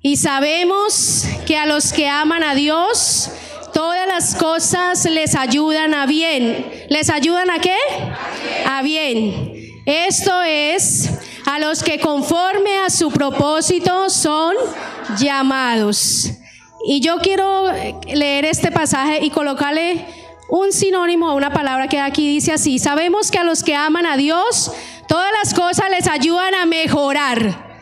Y sabemos que a los que aman a Dios, todas las cosas les ayudan a bien. ¿Les ayudan a qué? A bien. Esto es, a los que conforme a su propósito son llamados. Y yo quiero leer este pasaje y colocarle un sinónimo a una palabra que aquí dice así: sabemos que a los que aman a Dios, todas las cosas les ayudan a mejorar.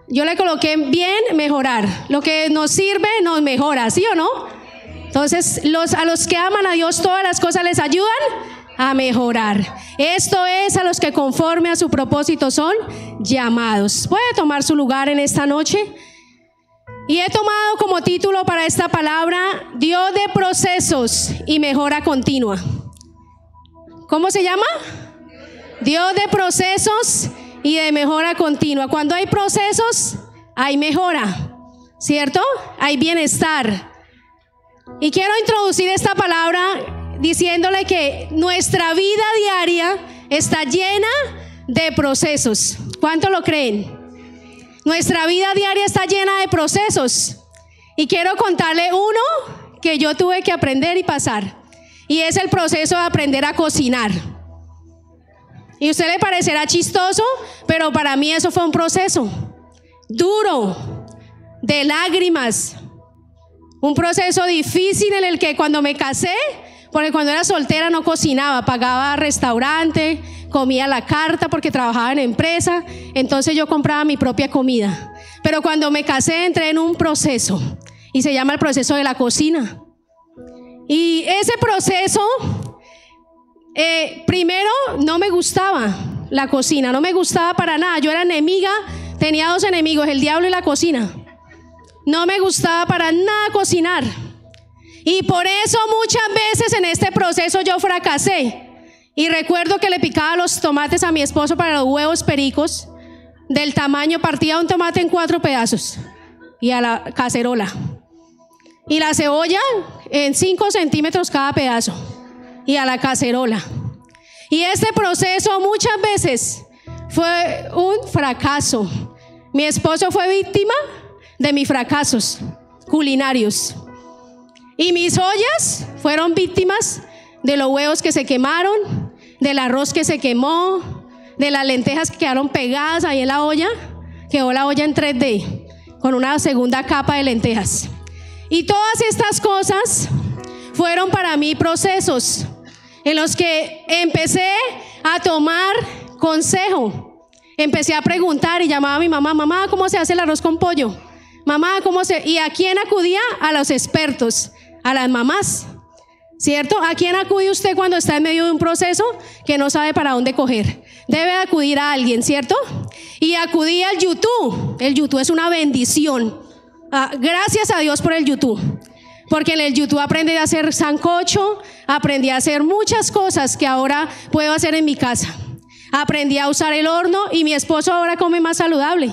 Yo le coloqué bien, mejorar. Lo que nos sirve nos mejora, ¿sí o no? Entonces, a los que aman a Dios, todas las cosas les ayudan a mejorar. Esto es, a los que conforme a su propósito son llamados. ¿Puede tomar su lugar en esta noche? Y he tomado como título para esta palabra: Dios de procesos y mejora continua. ¿Cómo se llama? Dios de procesos y de mejora continua. Cuando hay procesos, hay mejora, ¿cierto? Hay bienestar. Y quiero introducir esta palabra diciéndole que nuestra vida diaria está llena de procesos. ¿Cuánto lo creen? Nuestra vida diaria está llena de procesos. Y quiero contarle uno que yo tuve que aprender y pasar. Y es el proceso de aprender a cocinar. Y a usted le parecerá chistoso, pero para mí eso fue un proceso duro, de lágrimas. Un proceso difícil en el que cuando me casé, porque cuando era soltera no cocinaba, pagaba restaurante, comía a la carta porque trabajaba en empresa, entonces yo compraba mi propia comida. Pero cuando me casé entré en un proceso y se llama el proceso de la cocina. Y ese proceso, primero no me gustaba la cocina, no me gustaba para nada. Yo era enemiga, tenía dos enemigos, el diablo y la cocina. No me gustaba para nada cocinar. Y por eso muchas veces en este proceso yo fracasé. Y recuerdo que le picaba los tomates a mi esposo para los huevos pericos. Del tamaño, partía un tomate en 4 pedazos y a la cacerola. Y la cebolla en 5 centímetros cada pedazo y a la cacerola. Y este proceso muchas veces fue un fracaso. Mi esposo fue víctima de mis fracasos culinarios. Y mis ollas fueron víctimas de los huevos que se quemaron, del arroz que se quemó, de las lentejas que quedaron pegadas ahí en la olla. Quedó la olla en 3D con una segunda capa de lentejas. Y todas estas cosas fueron para mí procesos en los que empecé a tomar consejo. Empecé a preguntar y llamaba a mi mamá: mamá, ¿cómo se hace el arroz con pollo? Mamá, ¿cómo se...? ¿Y a quién acudía? A los expertos, a las mamás, ¿cierto? ¿A quién acude usted cuando está en medio de un proceso que no sabe para dónde coger? Debe acudir a alguien, ¿cierto? Y acudí al YouTube. El YouTube es una bendición. Gracias a Dios por el YouTube. Porque en el YouTube aprendí a hacer sancocho, aprendí a hacer muchas cosas que ahora puedo hacer en mi casa. Aprendí a usar el horno y mi esposo ahora come más saludable.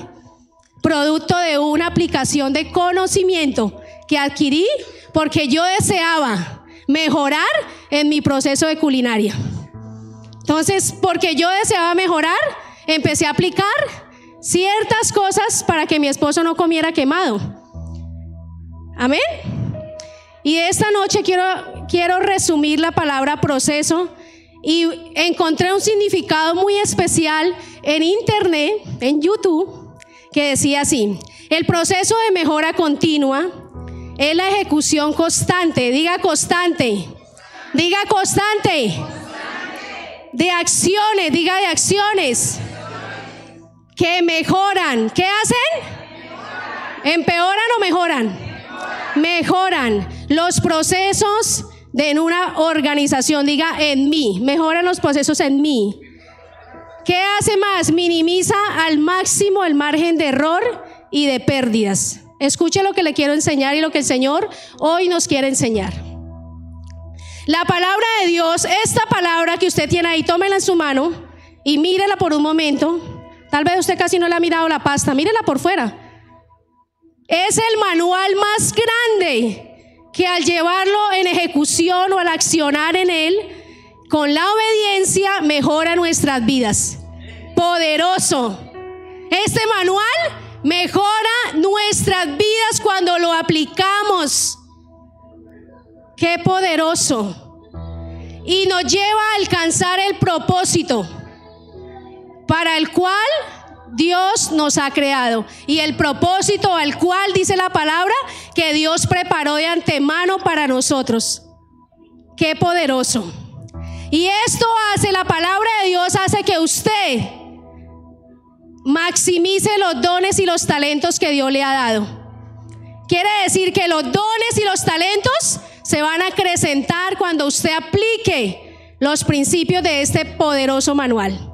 Producto de una aplicación de conocimiento que adquirí porque yo deseaba mejorar en mi proceso de culinaria. Entonces, porque yo deseaba mejorar, empecé a aplicar ciertas cosas para que mi esposo no comiera quemado. Amén. Y esta noche quiero resumir la palabra proceso, y encontré un significado muy especial en internet, en YouTube, que decía así: el proceso de mejora continua es la ejecución constante, diga constante, de acciones, diga de acciones que mejoran. ¿Qué hacen? ¿Empeoran o mejoran? Mejoran los procesos en una organización, diga en mí, mejoran los procesos en mí. ¿Qué hace más? Minimiza al máximo el margen de error y de pérdidas. Escuche lo que le quiero enseñar y lo que el Señor hoy nos quiere enseñar. La palabra de Dios, esta palabra que usted tiene ahí, tómela en su mano y mírela por un momento. Tal vez usted casi no le ha mirado la pasta, mírela por fuera. Es el manual más grande que al llevarlo en ejecución o al accionar en él, con la obediencia, mejora nuestras vidas. Poderoso. Este manual Mejora nuestras vidas cuando lo aplicamos. ¡Qué poderoso! Y nos lleva a alcanzar el propósito para el cual Dios nos ha creado. Y el propósito al cual dice la palabra que Dios preparó de antemano para nosotros. ¡Qué poderoso! Y esto hace, la palabra de Dios hace que usted maximice los dones y los talentos que Dios le ha dado. Quiere decir que los dones y los talentos se van a acrecentar cuando usted aplique los principios de este poderoso manual.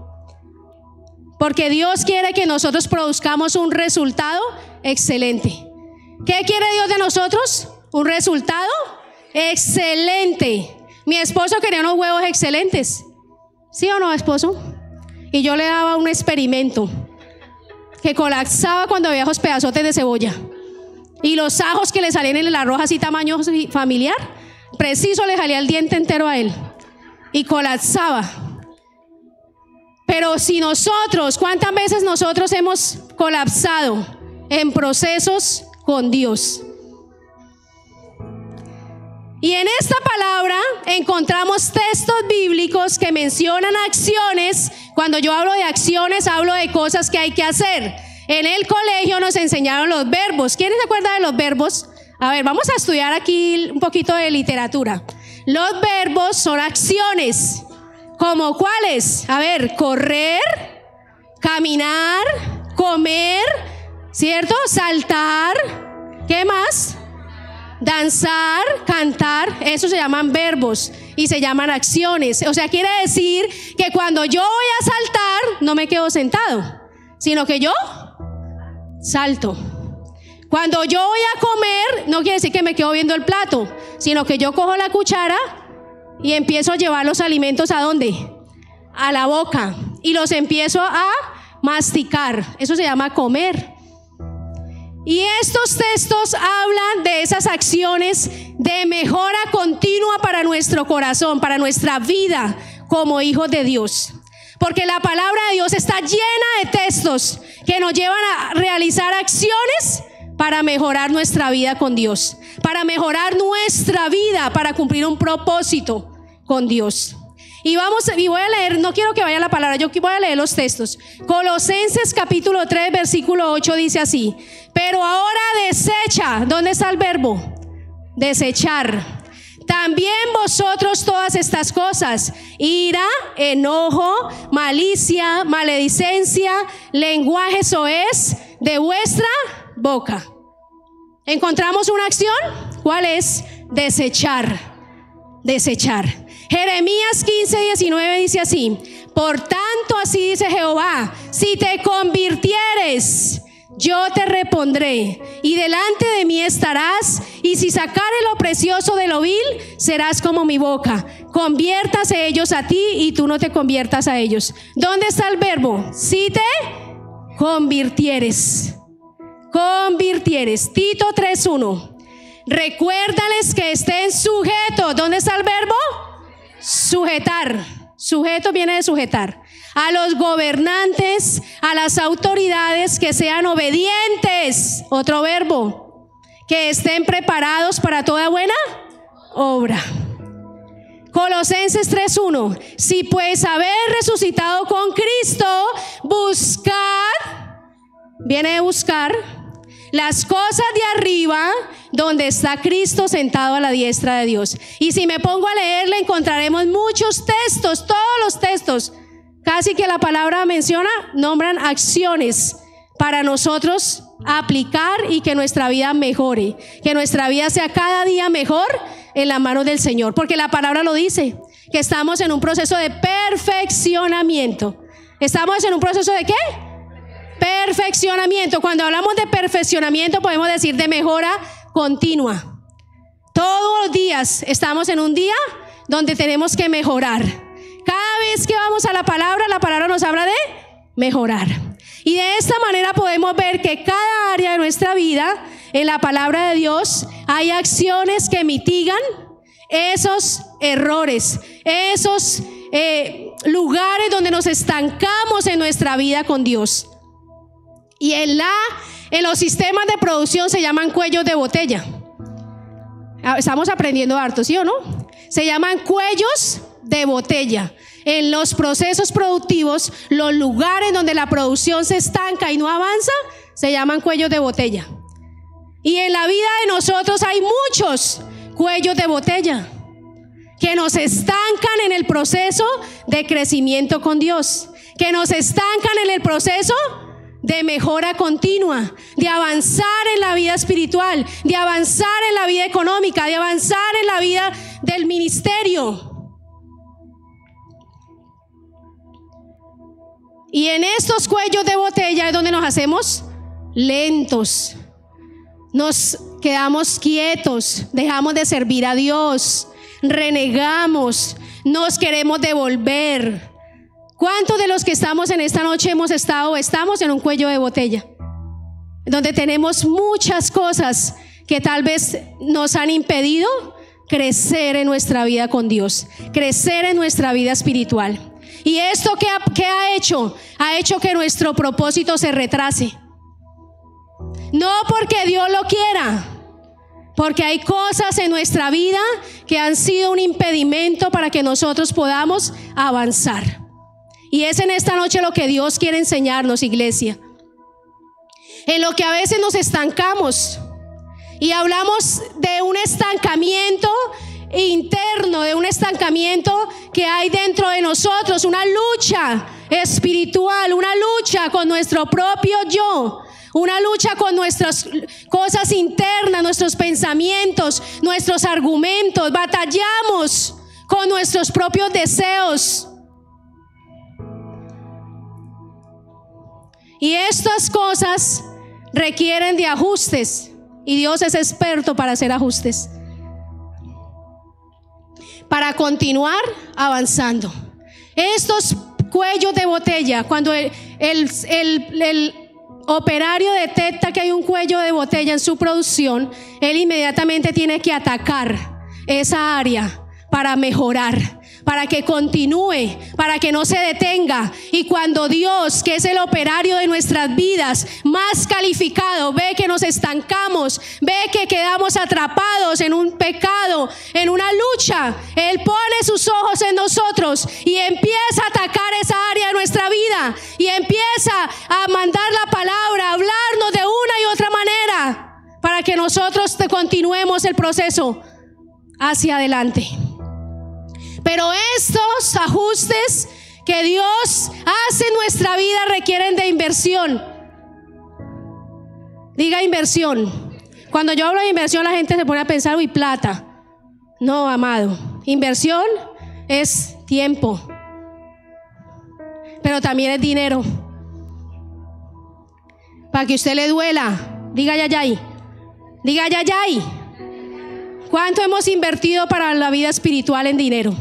Porque Dios quiere que nosotros produzcamos un resultado excelente. ¿Qué quiere Dios de nosotros? Un resultado excelente. Mi esposo quería unos huevos excelentes. ¿Sí o no, esposo? Y yo le daba un experimento que colapsaba cuando veía esos pedazotes de cebolla. Y los ajos que le salían en el arroz así tamaño familiar, preciso le salía el diente entero a él. Y colapsaba. Pero si nosotros, ¿cuántas veces nosotros hemos colapsado en procesos con Dios? Y en esta palabra encontramos textos bíblicos que mencionan acciones. Cuando yo hablo de acciones, hablo de cosas que hay que hacer. En el colegio nos enseñaron los verbos. ¿Quién se acuerda de los verbos? A ver, vamos a estudiar aquí un poquito de literatura. Los verbos son acciones. ¿Como cuáles? A ver, correr, caminar, comer, ¿cierto? Saltar. ¿Qué más? Danzar, cantar. Eso se llaman verbos y se llaman acciones. O sea, quiere decir que cuando yo voy a saltar, no me quedo sentado, sino que yo salto. Cuando yo voy a comer, no quiere decir que me quedo viendo el plato, sino que yo cojo la cuchara y empiezo a llevar los alimentos ¿a dónde? A la boca. Y los empiezo a masticar. Eso se llama comer. Y estos textos hablan de esas acciones de mejora continua para nuestro corazón, para nuestra vida como hijos de Dios. Porque la palabra de Dios está llena de textos que nos llevan a realizar acciones para mejorar nuestra vida con Dios, para mejorar nuestra vida, para cumplir un propósito con Dios. Y voy a leer, no quiero que vaya la palabra, yo voy a leer los textos. Colosenses capítulo 3 versículo 8 dice así: pero ahora desecha. ¿Dónde está el verbo? Desechar. También vosotros todas estas cosas: ira, enojo, malicia, maledicencia, lenguaje soez de vuestra boca. ¿Encontramos una acción? ¿Cuál es? Desechar. Desechar. Jeremías 15:19 dice así: por tanto así dice Jehová, si te convirtieres, yo te repondré, y delante de mí estarás, y si sacare lo precioso de lo vil, serás como mi boca. Conviértase ellos a ti, y tú no te conviertas a ellos. ¿Dónde está el verbo? Si te convirtieres. Convirtieres. Tito 3:1. Recuérdales que estén sujetos. ¿Dónde está el verbo? Sujetar. Sujeto viene de sujetar. A los gobernantes, a las autoridades, que sean obedientes. Otro verbo. Que estén preparados para toda buena obra. Colosenses 3:1. Si pues haber resucitado con Cristo, buscad, viene de buscar, las cosas de arriba, donde está Cristo sentado a la diestra de Dios. Y si me pongo a leerle, encontraremos muchos textos, todos los textos, casi que la palabra menciona, nombran acciones para nosotros aplicar y que nuestra vida mejore, que nuestra vida sea cada día mejor en la mano del Señor, porque la palabra lo dice, que estamos en un proceso de perfeccionamiento. ¿Estamos en un proceso de qué? Perfeccionamiento. Cuando hablamos de perfeccionamiento, podemos decir de mejora continua. Todos los días estamos en un día donde tenemos que mejorar. Cada vez que vamos a la palabra nos habla de mejorar. Y de esta manera podemos ver que cada área de nuestra vida, en la palabra de Dios, hay acciones que mitigan esos errores, esos lugares donde nos estancamos en nuestra vida con Dios. Y en la en los sistemas de producción se llaman cuellos de botella. Estamos aprendiendo harto, ¿sí o no? Se llaman cuellos de botella. En los procesos productivos, los lugares donde la producción se estanca y no avanza, se llaman cuellos de botella. Y en la vida de nosotros hay muchos cuellos de botella que nos estancan en el proceso de crecimiento con Dios, que nos estancan en el proceso de mejora continua, de avanzar en la vida espiritual, de avanzar en la vida económica, de avanzar en la vida del ministerio. Y en estos cuellos de botella es donde nos hacemos lentos, nos quedamos quietos, dejamos de servir a Dios, renegamos, nos queremos devolver. ¿Cuántos de los que estamos en esta noche hemos estado o estamos en un cuello de botella? Donde tenemos muchas cosas que tal vez nos han impedido crecer en nuestra vida con Dios, crecer en nuestra vida espiritual. ¿Y esto qué ha hecho? Ha hecho que nuestro propósito se retrase. No porque Dios lo quiera, porque hay cosas en nuestra vida que han sido un impedimento para que nosotros podamos avanzar. Y es en esta noche lo que Dios quiere enseñarnos, iglesia. En lo que a veces nos estancamos y hablamos de un estancamiento interno, de un estancamiento que hay dentro de nosotros, una lucha espiritual, una lucha con nuestro propio yo, una lucha con nuestras cosas internas, nuestros pensamientos, nuestros argumentos. Batallamos con nuestros propios deseos. Y estas cosas requieren de ajustes, y Dios es experto para hacer ajustes, para continuar avanzando. Estos cuellos de botella, cuando el operario detecta que hay un cuello de botella en su producción, él inmediatamente tiene que atacar esa área para mejorar, para que continúe, para que no se detenga. Y cuando Dios, que es el operario de nuestras vidas, más calificado, ve que nos estancamos, ve que quedamos atrapados en un pecado, en una lucha, Él pone sus ojos en nosotros y empieza a atacar esa área de nuestra vida, y empieza a mandar la palabra, a hablarnos de una y otra manera, para que nosotros continuemos el proceso hacia adelante. Pero estos ajustes que Dios hace en nuestra vida requieren de inversión. Diga inversión. Cuando yo hablo de inversión, la gente se pone a pensar, uy, plata. No, amado. Inversión es tiempo, pero también es dinero. Para que usted le duela, diga yayay. Diga yayay. ¿Cuánto hemos invertido para la vida espiritual en dinero?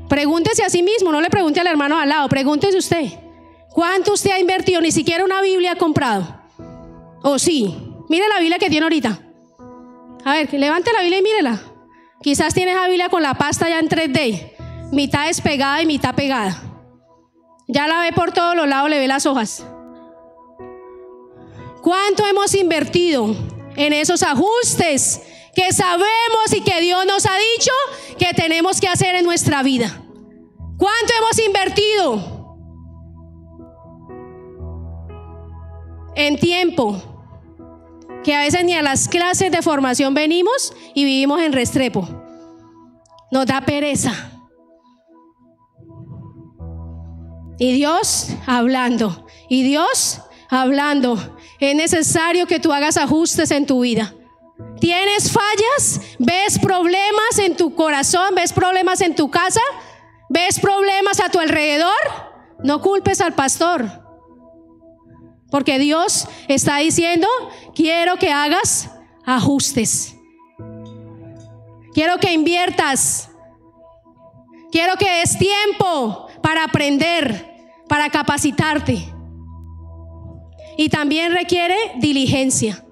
Pregúntese a sí mismo, no le pregunte al hermano al lado, pregúntese usted. ¿Cuánto usted ha invertido? Ni siquiera una Biblia ha comprado. ¿O sí? Mire la Biblia que tiene ahorita. A ver, levante la Biblia y mírela. Quizás tiene esa Biblia con la pasta ya en 3D, mitad despegada y mitad pegada. Ya la ve por todos los lados, le ve las hojas. ¿Cuánto hemos invertido en esos ajustes que sabemos y que Dios nos ha dicho que tenemos que hacer en nuestra vida? ¿Cuánto hemos invertido en tiempo? Que a veces ni a las clases de formación venimos y vivimos en Restrepo. Nos da pereza. Y Dios hablando. Y Dios hablando. Es necesario que tú hagas ajustes en tu vida. ¿Tienes fallas? ¿Ves problemas en tu corazón? ¿Ves problemas en tu casa? ¿Ves problemas a tu alrededor? No culpes al pastor, porque Dios está diciendo, quiero que hagas ajustes. Quiero que inviertas. Quiero que des tiempo para aprender, para capacitarte. Y también requiere diligencia.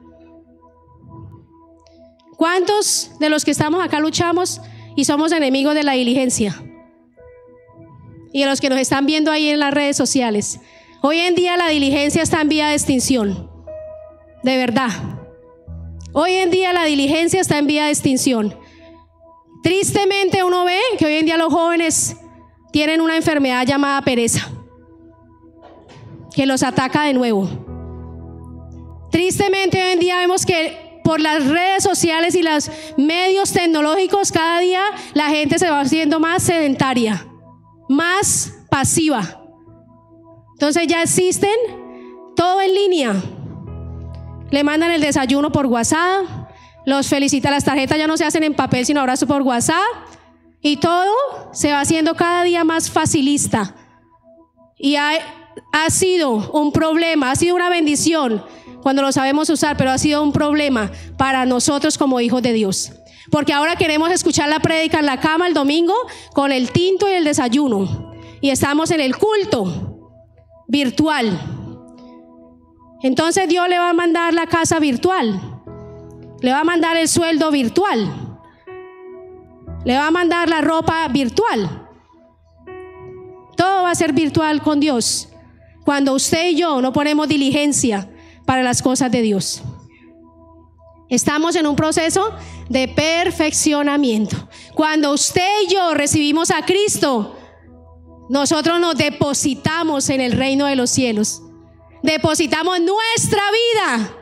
¿Cuántos de los que estamos acá luchamos y somos enemigos de la diligencia? Y de los que nos están viendo ahí en las redes sociales, Hoy en día la diligencia está en vía de extinción. De verdad. Hoy en día la diligencia está en vía de extinción. Tristemente uno ve que hoy en día los jóvenes tienen una enfermedad llamada pereza, que los ataca de nuevo. Tristemente hoy en día vemos que por las redes sociales y los medios tecnológicos cada día la gente se va haciendo más sedentaria, más pasiva. Entonces ya existen todo en línea. Le mandan el desayuno por WhatsApp, los felicitan, las tarjetas ya no se hacen en papel sino ahora por WhatsApp, y todo se va haciendo cada día más facilista. Y ha sido un problema, ha sido una bendición cuando lo sabemos usar, pero ha sido un problema para nosotros como hijos de Dios. Porque ahora queremos escuchar la prédica en la cama el domingo con el tinto y el desayuno. Y estamos en el culto virtual. Entonces Dios le va a mandar la casa virtual. Le va a mandar el sueldo virtual. Le va a mandar la ropa virtual. Todo va a ser virtual con Dios cuando usted y yo no ponemos diligencia para las cosas de Dios. Estamos en un proceso de perfeccionamiento. Cuando usted y yo recibimos a Cristo, nosotros nos depositamos en el reino de los cielos. Depositamos nuestra vida.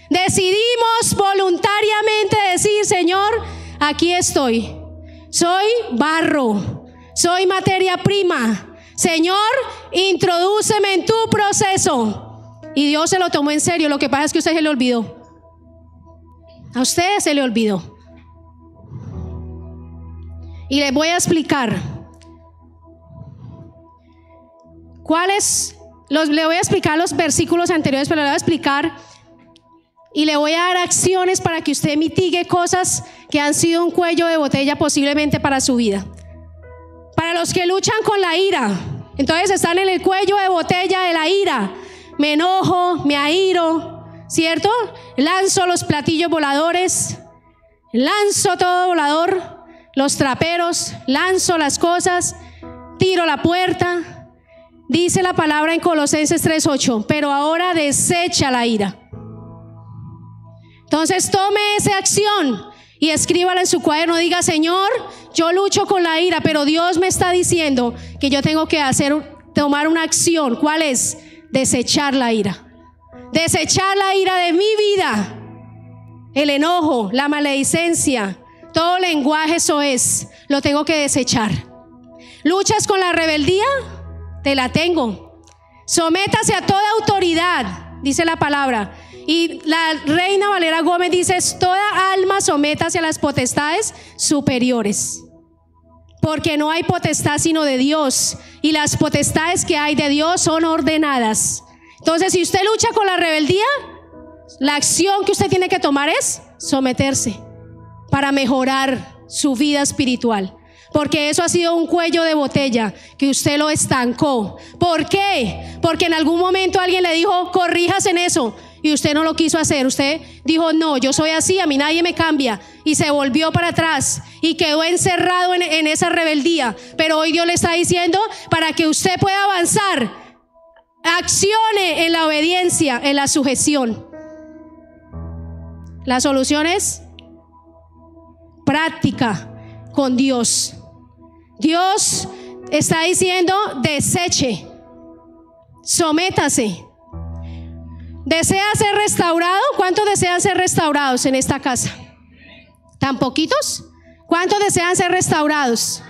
Decidimos voluntariamente decir: Señor, aquí estoy. Soy barro, soy materia prima. Señor, introdúceme en tu proceso. Y Dios se lo tomó en serio. Lo que pasa es que a usted se le olvidó. A usted se le olvidó. Y les voy a explicar le voy a explicar los versículos anteriores, pero le voy a explicar y le voy a dar acciones para que usted mitigue cosas que han sido un cuello de botella posiblemente para su vida. Para los que luchan con la ira, entonces están en el cuello de botella de la ira. Me enojo, me airo, ¿cierto? Lanzo los platillos voladores, lanzo todo volador, los traperos, lanzo las cosas, tiro la puerta. Dice la palabra en Colosenses 3:8, pero ahora desecha la ira. Entonces tome esa acción y escríbala en su cuaderno. Diga: Señor, yo lucho con la ira, pero Dios me está diciendo que yo tengo que tomar una acción. ¿Cuál es? Desechar la ira. Desechar la ira de mi vida. El enojo, la maledicencia, todo lenguaje soez, lo tengo que desechar. ¿Luchas con la rebeldía? Te la tengo. Sométase a toda autoridad, dice la palabra. Y la Reina Valera Gómez dice: toda alma sométase a las potestades superiores. Porque no hay potestad sino de Dios, y las potestades que hay de Dios son ordenadas. Entonces, si usted lucha con la rebeldía, la acción que usted tiene que tomar es someterse para mejorar su vida espiritual. Porque eso ha sido un cuello de botella que usted lo estancó. ¿Por qué? Porque en algún momento alguien le dijo: corrijas en eso, y usted no lo quiso hacer. Usted dijo: no, yo soy así, a mí nadie me cambia, y se volvió para atrás y quedó encerrado en esa rebeldía. Pero hoy Dios le está diciendo: para que usted pueda avanzar, accione en la obediencia, en la sujeción. La solución es práctica con Dios. Dios está diciendo: deseche, sométase. ¿Desea ser restaurado? ¿Cuántos desean ser restaurados en esta casa? ¿Tan poquitos? ¿Cuántos desean ser restaurados?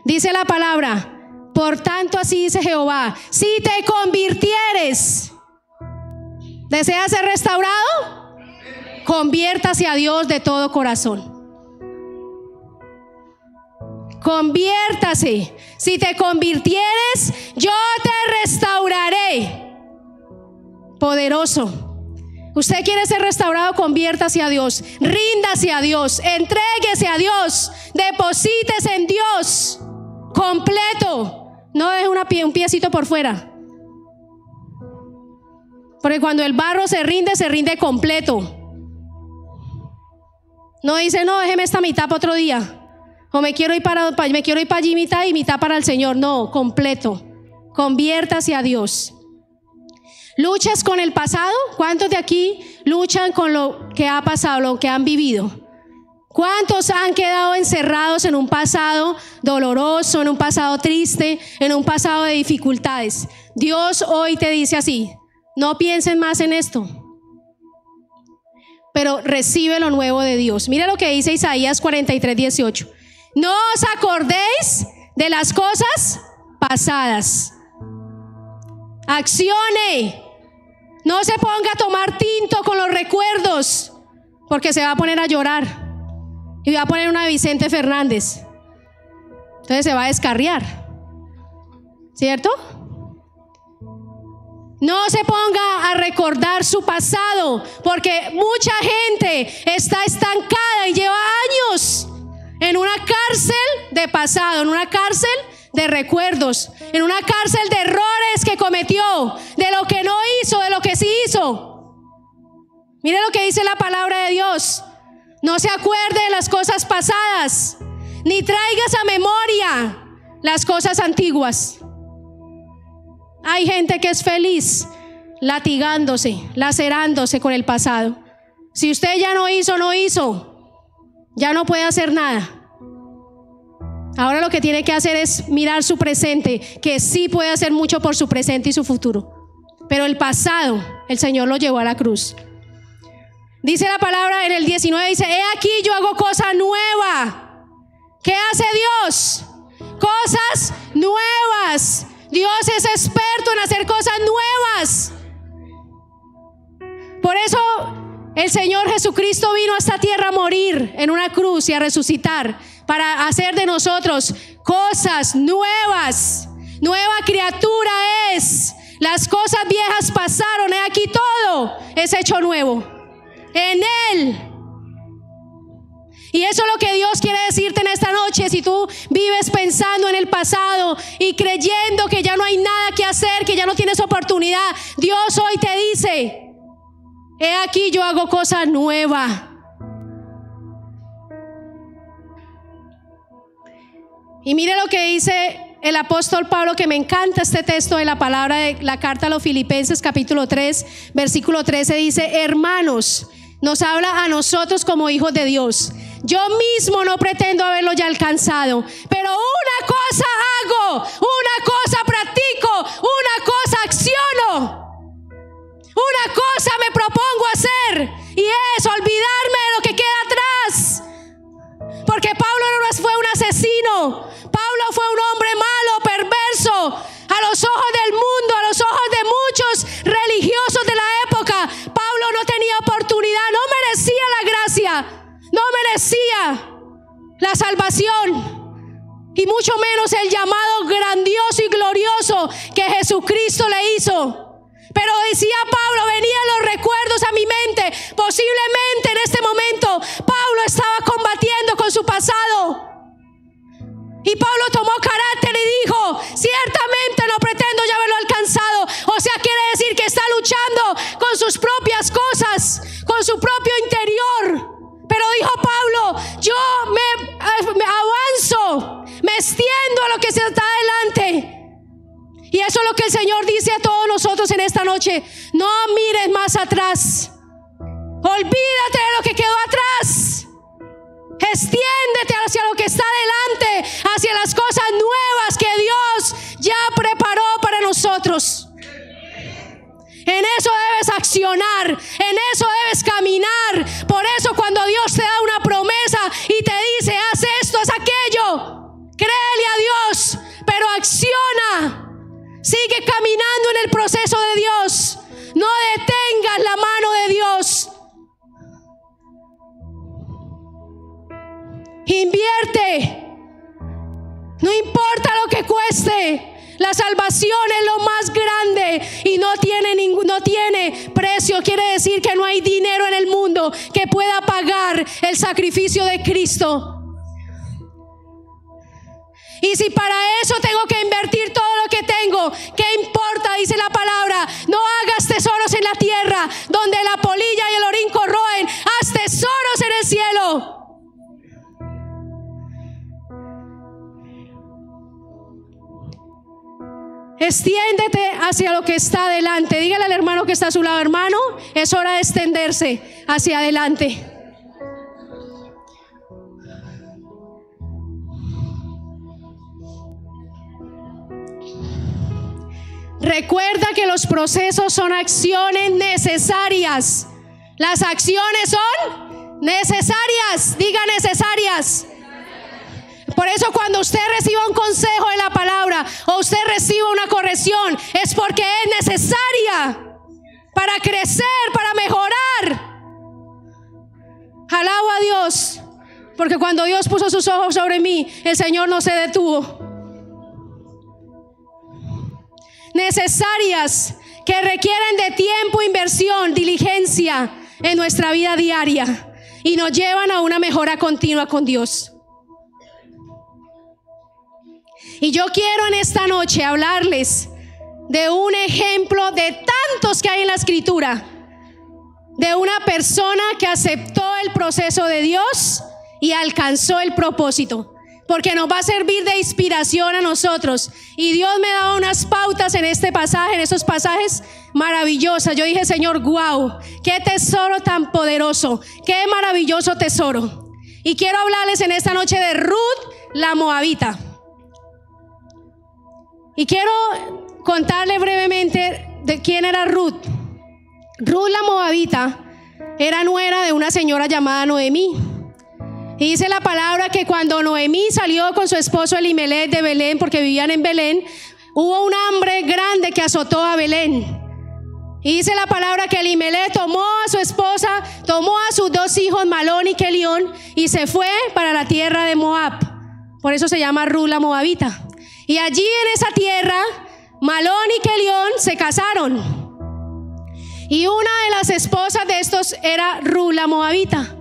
Dice la palabra: por tanto así dice Jehová, si te convirtieres. ¿Desea ser restaurado? Conviértase a Dios de todo corazón. Conviértase. Si te convirtieres, yo te restauraré. Poderoso. Usted quiere ser restaurado, conviértase a Dios, ríndase a Dios, entréguese a Dios, deposítese en Dios completo. No deje un piecito por fuera, porque cuando el barro se rinde completo. No dice: no, déjeme esta mitad para otro día, o me quiero ir para allí mitad y mitad para el Señor. No, completo, conviértase a Dios. ¿Luchas con el pasado? ¿Cuántos de aquí luchan con lo que ha pasado, lo que han vivido? ¿Cuántos han quedado encerrados en un pasado doloroso, en un pasado triste, en un pasado de dificultades? Dios hoy te dice así: no piensen más en esto, pero recibe lo nuevo de Dios. Mira lo que dice Isaías 43:18. No os acordéis de las cosas pasadas. Accione. No se ponga a tomar tinto con los recuerdos, porque se va a poner a llorar y va a poner una de Vicente Fernández. Entonces se va a descarriar, ¿cierto? No se ponga a recordar su pasado, porque mucha gente está estancada y lleva años en una cárcel de pasado, en una cárcel de recuerdos, en una cárcel de errores que cometió, de lo que no hizo, de lo que sí hizo. Mire lo que dice la palabra de Dios: no se acuerde de las cosas pasadas, ni traigas a memoria las cosas antiguas. Hay gente que es feliz latigándose, lacerándose con el pasado. Si usted ya no hizo, no hizo, ya no puede hacer nada. Ahora lo que tiene que hacer es mirar su presente, que sí puede hacer mucho por su presente y su futuro. Pero el pasado, el Señor lo llevó a la cruz. Dice la palabra en el 19, dice: he aquí yo hago cosa nueva. ¿Qué hace Dios? Cosas nuevas. Dios es experto en hacer cosas nuevas. Por eso el Señor Jesucristo vino a esta tierra a morir en una cruz y a resucitar, para hacer de nosotros cosas nuevas. Nueva criatura es. Las cosas viejas pasaron, he aquí todo es hecho nuevo en Él. Y eso es lo que Dios quiere decirte en esta noche. Si tú vives pensando en el pasado y creyendo que ya no hay nada que hacer, que ya no tienes oportunidad, Dios hoy te dice: he aquí yo hago cosa nueva. Y mire lo que dice el apóstol Pablo, que me encanta este texto de la palabra de la carta a los Filipenses, capítulo 3, versículo 13, dice: hermanos, nos habla a nosotros como hijos de Dios. Yo mismo no pretendo haberlo ya alcanzado, pero una cosa hago, una cosa practico, una cosa acciono, una cosa me propongo hacer, y es olvidarme de lo que queda atrás. Porque Pablo no fue un asesino, Pablo fue un hombre malo, perverso, a los ojos del mundo, a los ojos de muchos religiosos de la época. Pablo no tenía oportunidad, no merecía la gracia, no merecía la salvación, y mucho menos el llamado grandioso y glorioso que Jesucristo le hizo. Pero decía Pablo, venían los recuerdos a mi mente. Posiblemente en este momento Pablo estaba combatiendo con su pasado, y Pablo tomó carácter y dijo: ciertamente no pretendo ya haberlo alcanzado. O sea, quiere decir que está luchando con sus propias cosas, con su propio interior. Pero dijo Pablo: yo me avanzo, me extiendo a lo que se está adelante. Y eso es lo que el Señor dice a todos nosotros en esta noche: no mires más atrás, olvídate de lo que quedó atrás, extiéndete hacia lo que está adelante, hacia las cosas nuevas que Dios ya preparó para nosotros. En eso debes accionar, en eso debes caminar. Por eso cuando Dios te da una promesa y te dice: haz esto, haz aquello, créele a Dios, pero acciona. Sigue caminando en el proceso de Dios. No detengas la mano de Dios. Invierte. No importa lo que cueste. La salvación es lo más grande y no tiene precio. Quiere decir que no hay dinero en el mundo que pueda pagar el sacrificio de Cristo. Y si para eso tengo que invertir todo lo que tengo, ¿qué importa? Dice la palabra: no hagas tesoros en la tierra, donde la polilla y el orín corroen. Haz tesoros en el cielo. Extiéndete hacia lo que está adelante. Dígale al hermano que está a su lado: hermano, es hora de extenderse hacia adelante. Recuerda que los procesos son acciones necesarias. Las acciones son necesarias. Diga necesarias. Por eso cuando usted reciba un consejo de la palabra o usted reciba una corrección, es porque es necesaria para crecer, para mejorar. Alabo a Dios, porque cuando Dios puso sus ojos sobre mí, el Señor no se detuvo. Necesarias, que requieren de tiempo, inversión, diligencia en nuestra vida diaria y nos llevan a una mejora continua con Dios. Y yo quiero en esta noche hablarles de un ejemplo de tantos que hay en la Escritura, de una persona que aceptó el proceso de Dios y alcanzó el propósito, porque nos va a servir de inspiración a nosotros. Y Dios me daba unas pautas en este pasaje, en esos pasajes maravillosas. Yo dije: Señor, wow, qué tesoro tan poderoso, qué maravilloso tesoro. Y quiero hablarles en esta noche de Ruth la Moabita. Y quiero contarle brevemente de quién era Ruth. Ruth la Moabita era nuera de una señora llamada Noemí. Y dice la palabra que cuando Noemí salió con su esposo Elimelech de Belén, porque vivían en Belén, hubo un hambre grande que azotó a Belén. Y dice la palabra que Elimelech tomó a su esposa, tomó a sus 2 hijos, Malón y Kelión, y se fue para la tierra de Moab. Por eso se llama Ruth la Moabita. Y allí en esa tierra, Malón y Kelión se casaron. Y una de las esposas de estos era Ruth la Moabita.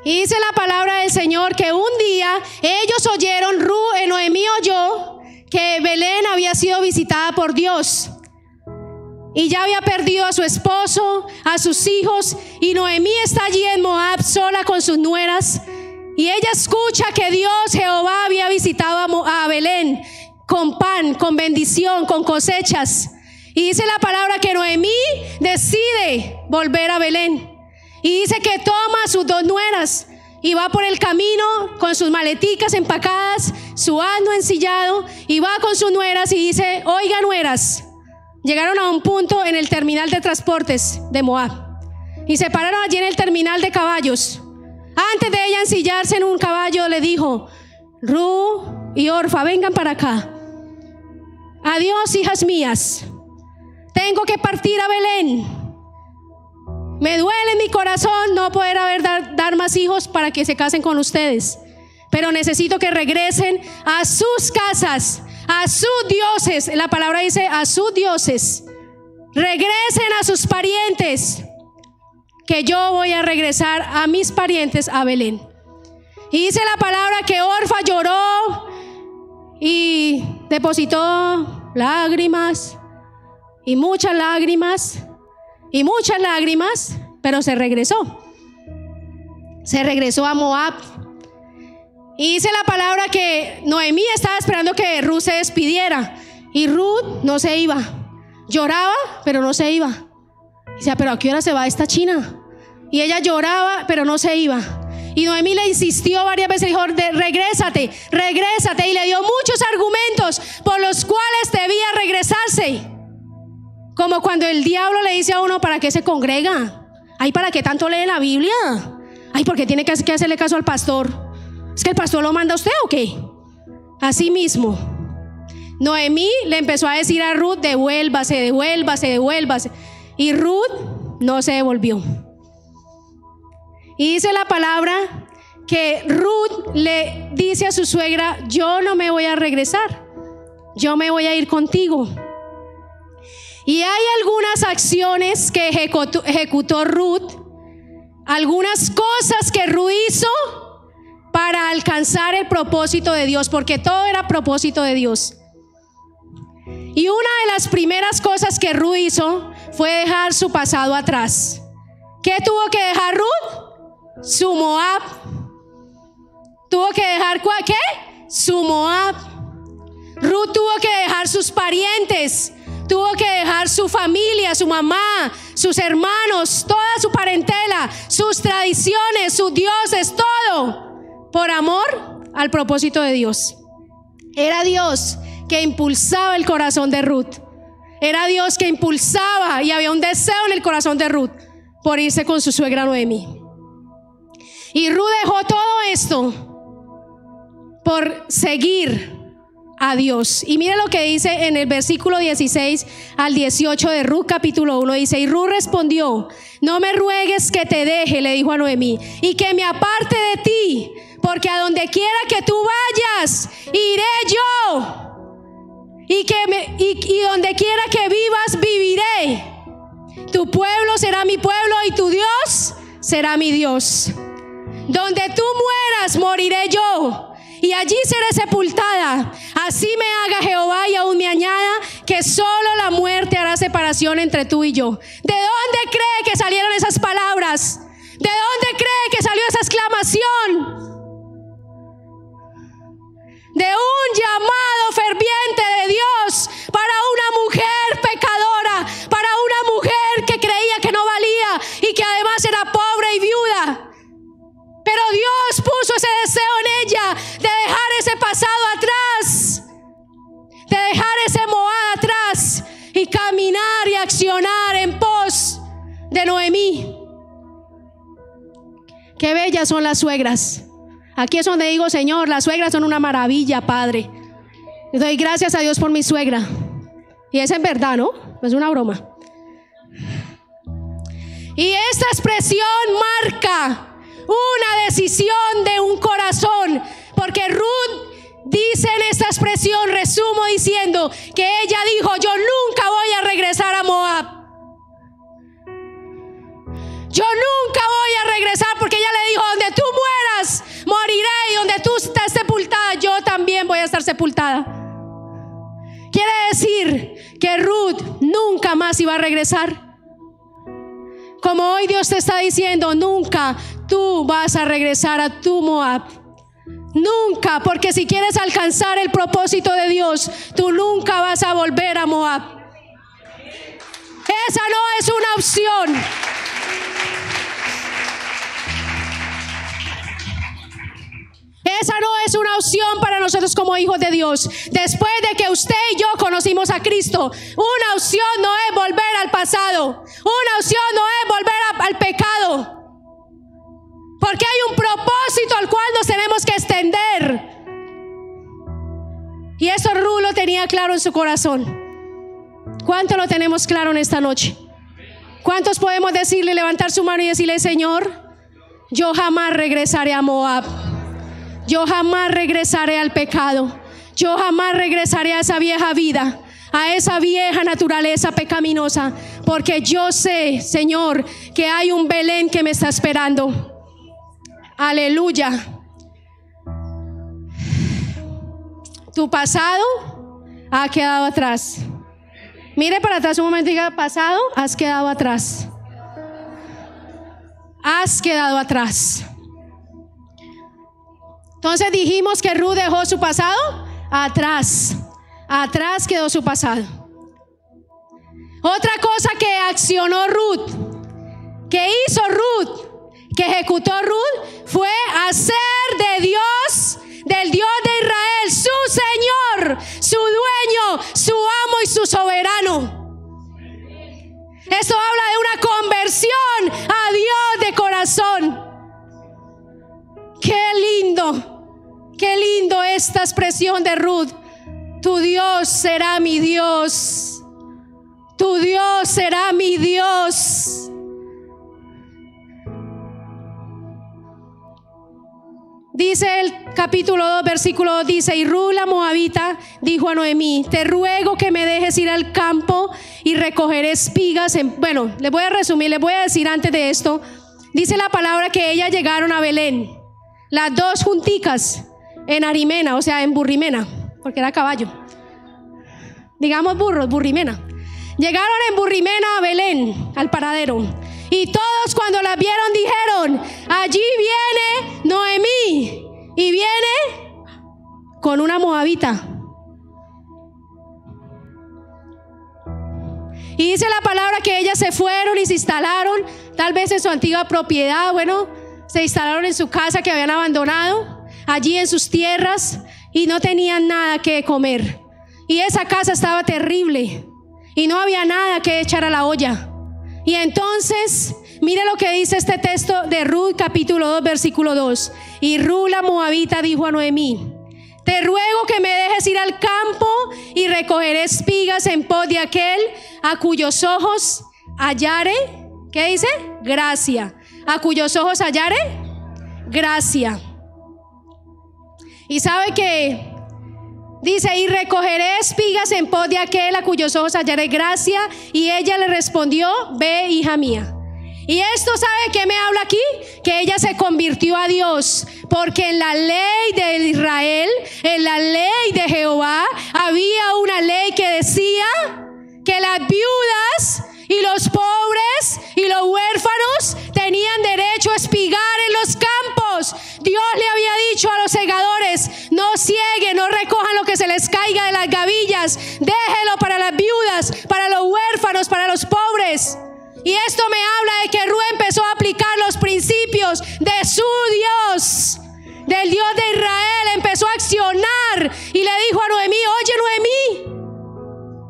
Y dice la palabra del Señor que un día ellos oyeron, Noemí oyó que Belén había sido visitada por Dios. Y ya había perdido a su esposo, a sus hijos. Y Noemí está allí en Moab sola con sus nueras. Y ella escucha que Dios, Jehová, había visitado a Belén con pan, con bendición, con cosechas. Y dice la palabra que Noemí decide volver a Belén. Y dice que toma a sus 2 nueras y va por el camino con sus maleticas empacadas, su asno ensillado, y va con sus nueras y dice: oiga, nueras. Llegaron a un punto en el terminal de transportes de Moab y se pararon allí en el terminal de caballos. Antes de ella ensillarse en un caballo, le dijo: Ruth y Orfa, vengan para acá. Adiós, hijas mías. Tengo que partir a Belén. Me duele en mi corazón no poder dar más hijos para que se casen con ustedes. Pero necesito que regresen a sus casas, a sus dioses. La palabra dice: a sus dioses. Regresen a sus parientes, que yo voy a regresar a mis parientes a Belén. Y dice la palabra que Orfa lloró y depositó lágrimas y muchas lágrimas y muchas lágrimas, pero se regresó a Moab. Y dice la palabra que Noemí estaba esperando que Ruth se despidiera y Ruth no se iba. Lloraba, pero no se iba. Decía: pero ¿a qué hora se va esta china? Y ella lloraba, pero no se iba. Y Noemí le insistió varias veces, dijo: regrésate, regrésate. Y le dio muchos argumentos por los cuales debía regresarse. Como cuando el diablo le dice a uno: ¿para qué se congrega? Ay, ¿para qué tanto lee la Biblia? Ay, ¿por qué tiene que hacerle caso al pastor? ¿Es que el pastor lo manda a usted o qué? Así mismo, Noemí le empezó a decir a Ruth: devuélvase, devuélvase, devuélvase. Y Ruth no se devolvió. Y dice la palabra que Ruth le dice a su suegra: yo no me voy a regresar, yo me voy a ir contigo. Y hay algunas acciones que ejecutó Ruth, algunas cosas que Ruth hizo para alcanzar el propósito de Dios, porque todo era propósito de Dios. Y una de las primeras cosas que Ruth hizo fue dejar su pasado atrás. ¿Qué tuvo que dejar Ruth? Su Moab. Tuvo que dejar ¿qué? Su Moab. Ruth tuvo que dejar sus parientes, tuvo que dejar su familia, su mamá, sus hermanos, toda su parentela, sus tradiciones, sus dioses, todo, por amor al propósito de Dios. Era Dios que impulsaba el corazón de Ruth. Era Dios que impulsaba, y había un deseo en el corazón de Ruth por irse con su suegra Noemí. Y Ruth dejó todo esto por seguir a Dios. Y mire lo que dice en el versículo 16 al 18 de Ruth capítulo 1. Dice: y Ruth respondió: no me ruegues que te deje, le dijo a Noemí, y que me aparte de ti, porque a donde quiera que tú vayas, iré yo. Y donde quiera que vivas, viviré. Tu pueblo será mi pueblo y tu Dios será mi Dios. Donde tú mueras, moriré yo, y allí seré sepultada. Así me haga Jehová y aún me añada, que solo la muerte hará separación entre tú y yo. ¿De dónde cree que salieron esas palabras? ¿De dónde cree que salió esa exclamación? De un llamado ferviente de Dios para una mujer pecadora, para una mujer que creía que no valía y que además era pobre y viuda. Pero Dios puso ese deseo en ella de dejar ese pasado atrás, de dejar ese Moab atrás y caminar y accionar en pos de Noemí. Qué bellas son las suegras. Aquí es donde digo: Señor, las suegras son una maravilla, Padre. Le doy gracias a Dios por mi suegra. Y es en verdad, ¿no? No es una broma. Y esta expresión marca una decisión de un corazón, porque Ruth dice en esta expresión, resumo diciendo que ella dijo: yo nunca voy a regresar a Moab. Yo nunca voy a regresar, porque ella le dijo: donde tú mueras, moriré, y donde tú estés sepultada, yo también voy a estar sepultada. Quiere decir que Ruth nunca más iba a regresar. Como hoy Dios te está diciendo: nunca tú vas a regresar a tu Moab. Nunca, porque si quieres alcanzar el propósito de Dios, tú nunca vas a volver a Moab. Esa no es una opción. Esa no es una opción para nosotros como hijos de Dios. Después de que usted y yo conocimos a Cristo, una opción no es volver al pasado. Una opción no es volver al pecado. Porque hay un propósito al cual nos tenemos que extender. Y eso Ruth lo tenía claro en su corazón. ¿Cuánto lo tenemos claro en esta noche? ¿Cuántos podemos decirle, levantar su mano y decirle: Señor, yo jamás regresaré a Moab? Yo jamás regresaré al pecado. Yo jamás regresaré a esa vieja vida, a esa vieja naturaleza pecaminosa, porque yo sé, Señor, que hay un Belén que me está esperando. Aleluya. Tu pasado ha quedado atrás. Mire para atrás un momento y diga: pasado, has quedado atrás. Has quedado atrás. Entonces dijimos que Ruth dejó su pasado atrás. Atrás quedó su pasado. Otra cosa que accionó Ruth, que hizo Ruth, que ejecutó Ruth, fue hacer de Dios, del Dios de Israel, su Señor, su dueño, su amo y su soberano. Eso habla de una conversión a Dios de corazón. Qué lindo esta expresión de Ruth. Tu Dios será mi Dios. Tu Dios será mi Dios. Dice el capítulo 2, versículo 2, dice: y Ruth la moabita dijo a Noemí: te ruego que me dejes ir al campo y recoger espigas. Bueno, les voy a resumir, les voy a decir antes de esto. Dice la palabra que ellas llegaron a Belén, las dos junticas, en Arimena, o sea, en Burrimena, porque era caballo. Digamos burros, Burrimena. Llegaron en Burrimena a Belén, al paradero. Y todos cuando las vieron dijeron: allí viene Noemí. Y viene con una moabita. Y dice la palabra que ellas se fueron y se instalaron, tal vez en su antigua propiedad, bueno, se instalaron en su casa que habían abandonado, allí en sus tierras, y no tenían nada que comer. Y esa casa estaba terrible y no había nada que echar a la olla. Y entonces, mire lo que dice este texto de Ruth capítulo 2 versículo 2. Y Ruth la moabita dijo a Noemí: te ruego que me dejes ir al campo y recogeré espigas en pos de aquel a cuyos ojos hallare, ¿qué dice? Gracia. A cuyos ojos hallare gracia. Y sabe que dice: y recogeré espigas en pos de aquel a cuyos ojos hallaré gracia. Y ella le respondió: ve, hija mía. Y esto, ¿sabe qué me habla aquí? Que ella se convirtió a Dios, porque en la ley de Israel, en la ley de Jehová, había una ley que decía que las viudas y los pobres y los huérfanos tenían derecho a espigar en los campos. Dios le había dicho a los segadores: no cieguen, no recojan lo que se les caiga de las gavillas, déjelo para las viudas, para los huérfanos, para los pobres. Y esto me habla de que Ruth empezó a aplicar los principios de su Dios, del Dios de Israel. Empezó a accionar y le dijo a Noemí: oye, Noemí,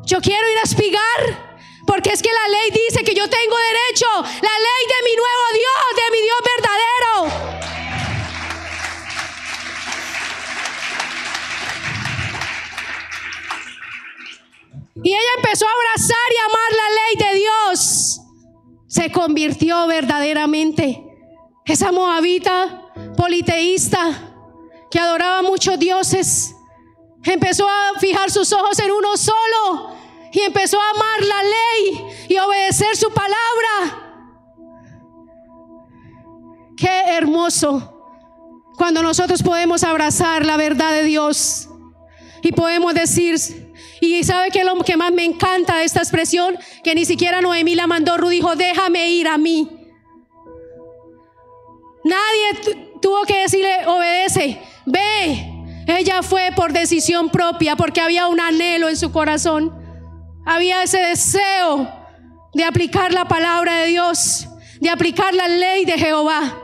yo quiero ir a espigar, porque es que la ley dice que yo tengo derecho, la ley de mi nuevo Dios, de mi Dios verdadero. Y ella empezó a abrazar y amar la ley de Dios. Se convirtió verdaderamente. Esa moabita politeísta que adoraba muchos dioses, empezó a fijar sus ojos en uno solo y empezó a amar la ley y obedecer su palabra. Qué hermoso cuando nosotros podemos abrazar la verdad de Dios y podemos decir. Y ¿sabe qué es lo que más me encanta de esta expresión? Que ni siquiera Noemí la mandó. Ruth dijo: déjame ir a mí. Nadie tuvo que decirle: obedece, ve. Ella fue por decisión propia, porque había un anhelo en su corazón. Había ese deseo de aplicar la palabra de Dios, de aplicar la ley de Jehová.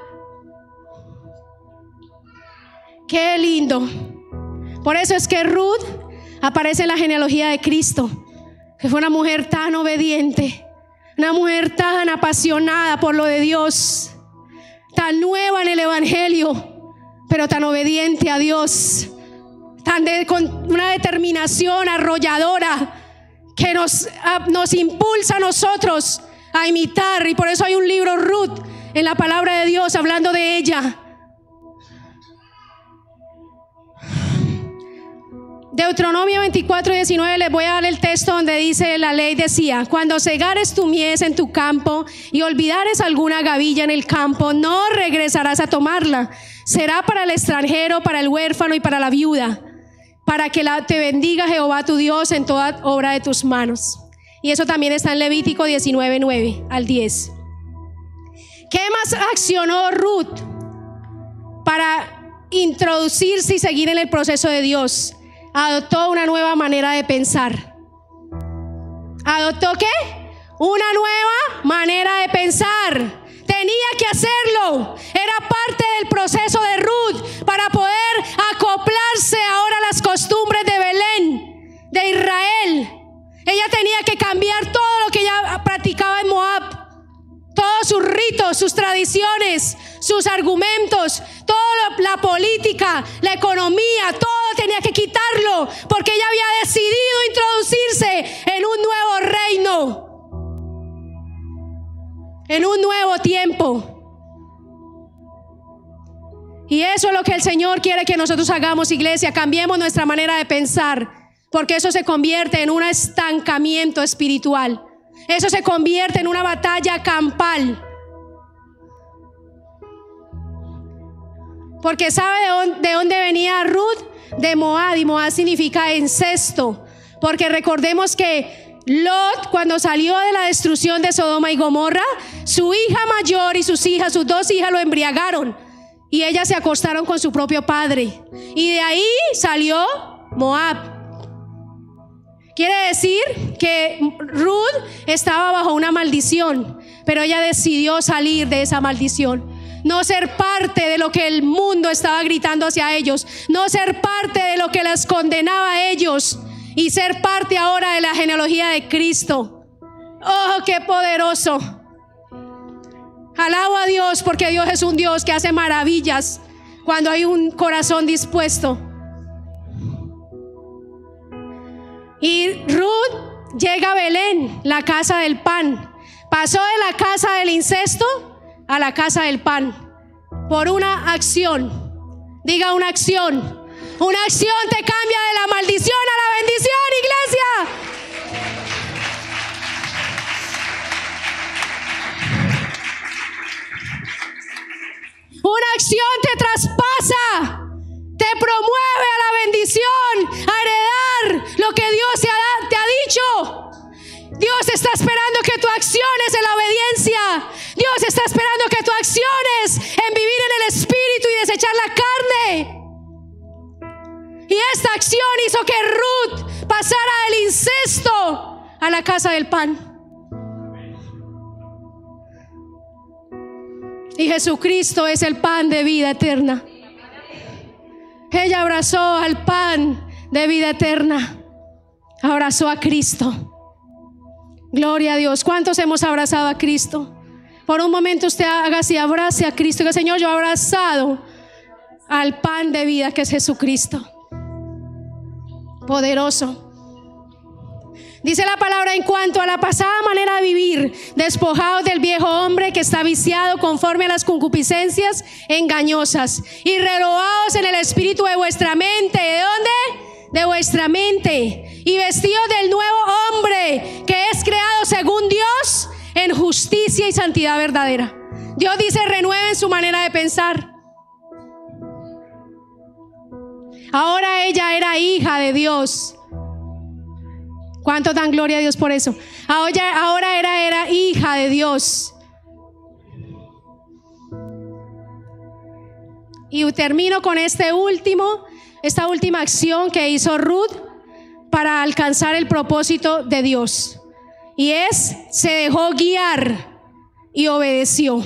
Qué lindo. Por eso es que Ruth aparece en la genealogía de Cristo, que fue una mujer tan obediente, una mujer tan apasionada por lo de Dios, tan nueva en el evangelio, pero tan obediente a Dios, con una determinación arrolladora que nos impulsa a nosotros a imitar. Y por eso hay un libro, Ruth, en la palabra de Dios, hablando de ella. Deuteronomio 24:19, les voy a dar el texto donde dice: la ley decía: cuando segares tu mies en tu campo y olvidares alguna gavilla en el campo, no regresarás a tomarla. Será para el extranjero, para el huérfano y para la viuda, para que te bendiga Jehová tu Dios en toda obra de tus manos. Y eso también está en Levítico 19:9 al 10. ¿Qué más accionó Ruth para introducirse y seguir en el proceso de Dios? Adoptó una nueva manera de pensar. ¿Adoptó qué? Una nueva manera de pensar. Tenía que hacerlo. Era parte del proceso de Ruth para poder acoplarse ahora a las costumbres de Belén, de Israel. Ella tenía que cambiar todo lo que ella practicaba en Moab. Todos sus ritos, sus tradiciones, sus argumentos, toda la política, la economía, todo tenía que quitarlo, porque ella había decidido introducirse en un nuevo reino, en un nuevo tiempo. Y eso es lo que el Señor quiere que nosotros hagamos, iglesia. Cambiemos nuestra manera de pensar, porque eso se convierte en un estancamiento espiritual. Eso se convierte en una batalla campal. Porque ¿sabe de dónde venía Ruth? De Moab, y Moab significa incesto. Porque recordemos que Lot, cuando salió de la destrucción de Sodoma y Gomorra, su hija mayor y sus dos hijas lo embriagaron y ellas se acostaron con su propio padre, y de ahí salió Moab. Quiere decir que Ruth estaba bajo una maldición, pero ella decidió salir de esa maldición. No ser parte de lo que el mundo estaba gritando hacia ellos, no ser parte de lo que les condenaba a ellos, y ser parte ahora de la genealogía de Cristo. ¡Oh, qué poderoso! Alabo a Dios, porque Dios es un Dios que hace maravillas cuando hay un corazón dispuesto. Y Ruth llega a Belén, la casa del pan. Pasó de la casa del incesto a la casa del pan por una acción. Diga, una acción. Una acción te cambia de la maldición a la bendición, iglesia. Una acción te traspasa, te promueve a la bendición, a heredar lo que Dios te ha dicho. Dios está esperando que tú acciones en la obediencia. Dios está esperando que tú acciones en vivir en el Espíritu y desechar la carne. Y esta acción hizo que Ruth pasara del incesto a la casa del pan. Y Jesucristo es el pan de vida eterna. Ella abrazó al pan de vida eterna. Abrazó a Cristo. Gloria a Dios. ¿Cuántos hemos abrazado a Cristo? Por un momento usted haga así, abrace a Cristo. Que Señor, yo he abrazado al pan de vida que es Jesucristo. Poderoso. Dice la palabra: en cuanto a la pasada manera de vivir, despojados del viejo hombre que está viciado conforme a las concupiscencias engañosas, y renovados en el espíritu de vuestra mente. ¿De dónde? De vuestra mente. Y vestidos del nuevo hombre que es creado según Dios en justicia y santidad verdadera. Dios dice: renueven su manera de pensar. Ahora ella era hija de Dios. ¿Cuánto dan gloria a Dios por eso? Ahora era hija de Dios. Y termino con esta última acción que hizo Ruth para alcanzar el propósito de Dios. Y se dejó guiar y obedeció.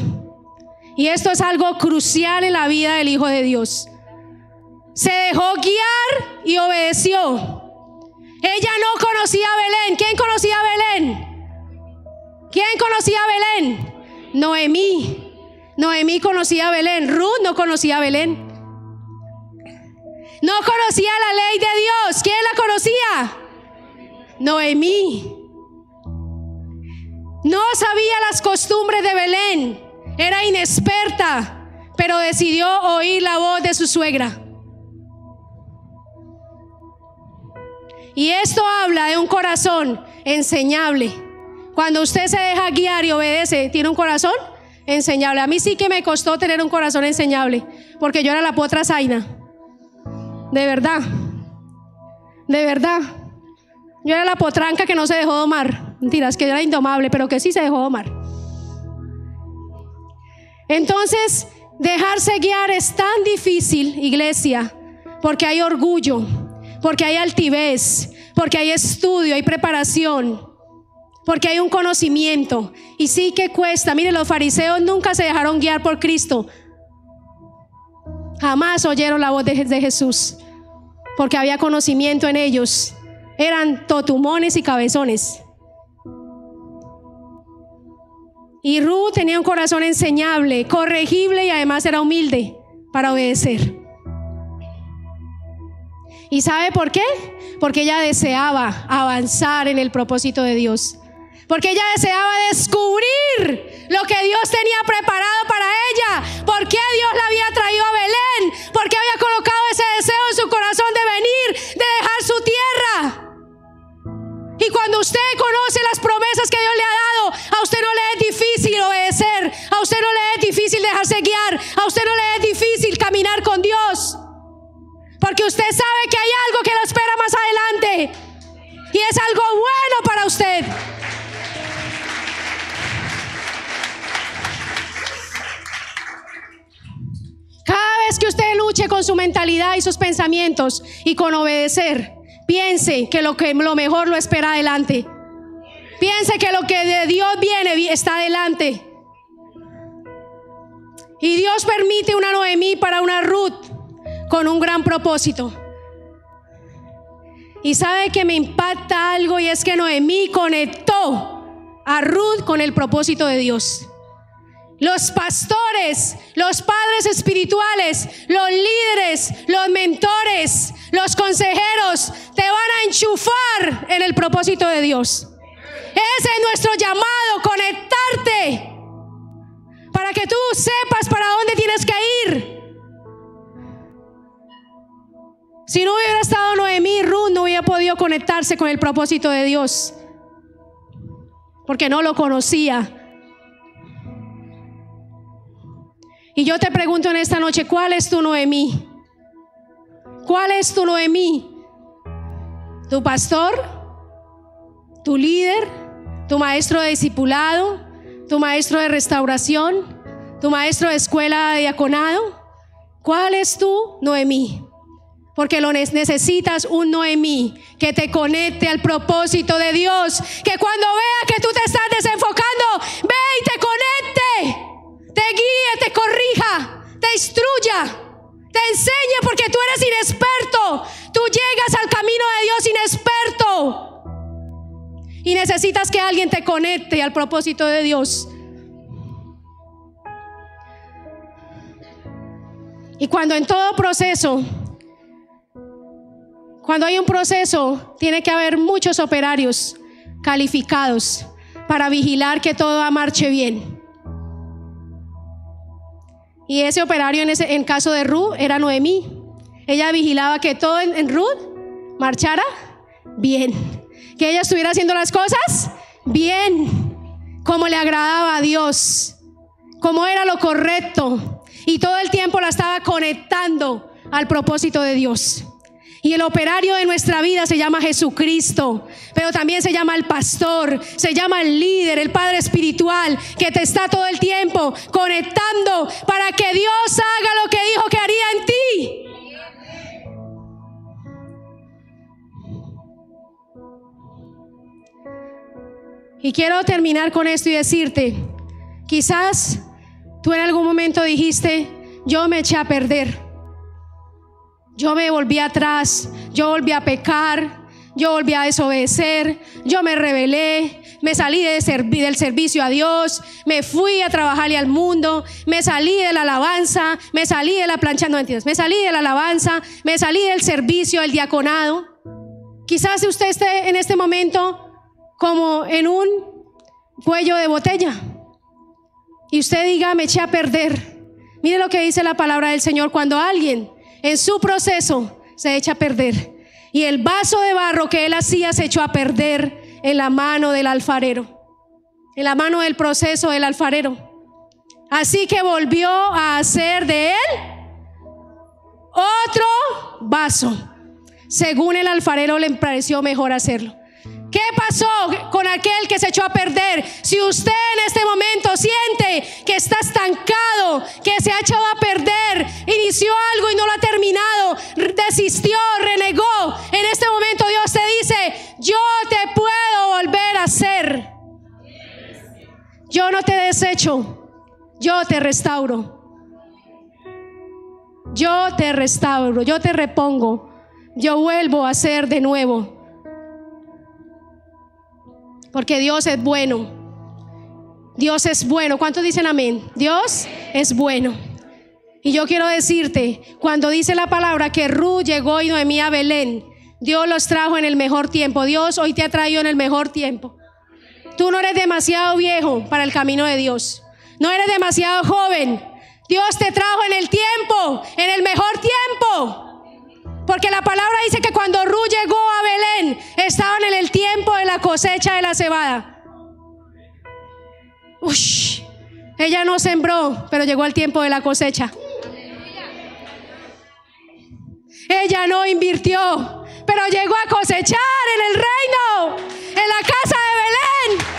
Y esto es algo crucial en la vida del Hijo de Dios. Se dejó guiar y obedeció. Ella no conocía a Belén. ¿Quién conocía a Belén? ¿Quién conocía a Belén? Noemí. Noemí conocía a Belén. Ruth no conocía a Belén. No conocía la ley de Dios. ¿Quién la conocía? Noemí. No sabía las costumbres de Belén. Era inexperta, pero decidió oír la voz de su suegra. Y esto habla de un corazón enseñable. Cuando usted se deja guiar y obedece, ¿tiene un corazón enseñable? A mí sí que me costó tener un corazón enseñable, porque yo era la potra zaina. De verdad. De verdad. Yo era la potranca que no se dejó domar. Mentiras, que era indomable, pero que sí se dejó domar. Entonces, dejarse guiar es tan difícil, iglesia, porque hay orgullo, porque hay altivez, porque hay estudio, hay preparación, porque hay un conocimiento. Y sí que cuesta. Mire, los fariseos nunca se dejaron guiar por Cristo. Jamás oyeron la voz de Jesús, porque había conocimiento en ellos. Eran totumones y cabezones. Y Ruth tenía un corazón enseñable, corregible, y además era humilde para obedecer. ¿Y sabe por qué? Porque ella deseaba avanzar en el propósito de Dios. Porque ella deseaba descubrir lo que Dios tenía preparado para ella. ¿Por qué Dios la había traído a Belén? ¿Por qué había colocado ese deseo en su corazón de venir, de dejar su tierra? Y cuando usted conoce las promesas que Dios le ha dado, a usted no le es difícil obedecer, a usted no le es difícil dejarse guiar, a usted no le es difícil caminar con Dios, porque usted sabe que hay algo que lo espera más adelante, y es algo bueno para usted. Cada vez que usted luche con su mentalidad y sus pensamientos y con obedecer, piense que lo mejor lo espera adelante. Piense que lo que de Dios viene está adelante. Y Dios permite una Noemí para una Ruth con un gran propósito. Y sabe que me impacta algo, y es que Noemí conectó a Ruth con el propósito de Dios. Los pastores, los padres espirituales, los líderes, los mentores, los consejeros te van a enchufar en el propósito de Dios. Ese es nuestro llamado, conectarte para que tú sepas para dónde tienes que ir. Si no hubiera estado Noemí, Ruth no hubiera podido conectarse con el propósito de Dios, porque no lo conocía. Y yo te pregunto en esta noche, ¿cuál es tu Noemí? ¿Cuál es tu Noemí? ¿Tu pastor? ¿Tu líder? ¿Tu maestro de discipulado? ¿Tu maestro de restauración? ¿Tu maestro de escuela de diaconado? ¿Cuál es tu Noemí? Porque necesitas un Noemí que te conecte al propósito de Dios, que cuando vea que tú te estás desenfocando, ve y te conecte, te guíe, te corrija, te instruya, te enseñe, porque tú eres inexperto. Tú llegas al camino de Dios inexperto y necesitas que alguien te conecte al propósito de Dios. Y cuando en todo proceso, cuando hay un proceso, tiene que haber muchos operarios calificados para vigilar que todo marche bien. Y ese operario en caso de Ruth era Noemí. Ella vigilaba que todo en Ruth marchara bien, que ella estuviera haciendo las cosas bien, como le agradaba a Dios, como era lo correcto, y todo el tiempo la estaba conectando al propósito de Dios. Y el operario de nuestra vida se llama Jesucristo, pero también se llama el pastor, se llama el líder, el padre espiritual, que te está todo el tiempo conectando para que Dios haga lo que dijo que haría en ti. Y quiero terminar con esto y decirte, quizás tú en algún momento dijiste, yo me eché a perder. Yo me volví atrás, yo volví a pecar, yo volví a desobedecer, yo me rebelé, me salí del servicio a Dios, me fui a trabajarle al mundo, me salí de la alabanza, me salí de la plancha, no entiendes, me salí de la alabanza, me salí del servicio, del diaconado. Quizás usted esté en este momento como en un cuello de botella y usted diga, me eché a perder. Mire lo que dice la palabra del Señor: cuando alguien en su proceso se echa a perder, y el vaso de barro que él hacía se echó a perder en la mano del alfarero, en la mano del proceso del alfarero. Así que volvió a hacer de él otro vaso, según el alfarero le pareció mejor hacerlo. ¿Qué pasó con aquel que se echó a perder? Si usted en este momento siente que está estancado, que se ha echado a perder, inició algo y no lo ha terminado, desistió, renegó, en este momento Dios te dice, yo te puedo volver a hacer. Yo no te desecho, yo te restauro. Yo te restauro, yo te repongo, yo vuelvo a hacer de nuevo. Porque Dios es bueno. Dios es bueno. ¿Cuántos dicen amén? Dios es bueno. Y yo quiero decirte, cuando dice la palabra que Ruth llegó y Noemí a Belén, Dios los trajo en el mejor tiempo. Dios hoy te ha traído en el mejor tiempo. Tú no eres demasiado viejo para el camino de Dios. No eres demasiado joven. Dios te trajo en el tiempo, en el mejor tiempo. Porque la palabra dice que cuando Ruth llegó a Belén, estaban en el tiempo de la cosecha de la cebada. Ella no sembró, pero llegó el tiempo de la cosecha. Ella no invirtió, pero llegó a cosechar en el reino, en la casa de Belén.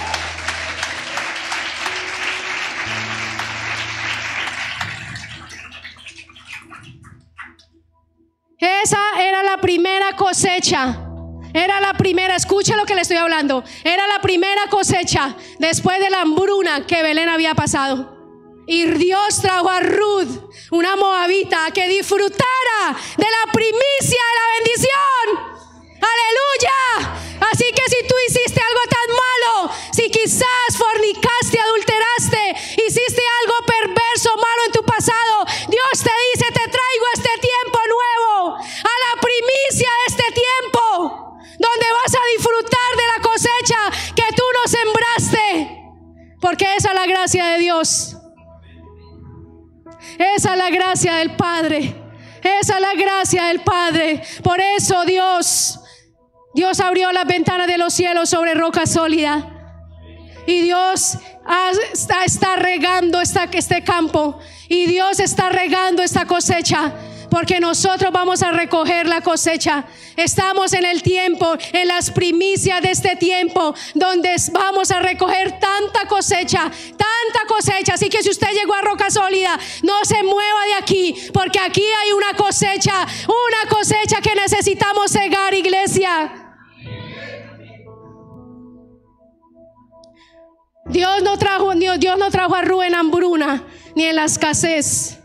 Esa era la primera cosecha Era la primera, escucha lo que le estoy hablando. Era la primera cosecha después de la hambruna que Belén había pasado. Y Dios trajo a Ruth, una moabita, que disfrutara de la primicia de la bendición. ¡Aleluya! Así que si tú hiciste algo tan malo, si quizás fornicaste, adulteraste, hiciste algo perverso, malo en tu pasado, Dios te dice: te traigo este tiempo nuevo, a la primicia de este tiempo, donde vas a disfrutar de la cosecha que tú no sembraste. Porque esa es la gracia de Dios. Esa es la gracia del Padre. Esa es la gracia del Padre. Por eso Dios abrió las ventanas de los cielos sobre roca sólida. Y Dios está regando este campo. Y Dios está regando esta cosecha. Porque nosotros vamos a recoger la cosecha. Estamos en el tiempo, en las primicias de este tiempo, donde vamos a recoger tanta cosecha. Así que si usted llegó a roca sólida, no se mueva de aquí, porque aquí hay una cosecha que necesitamos cegar, iglesia. Dios no trajo a Ruth en hambruna ni en la escasez.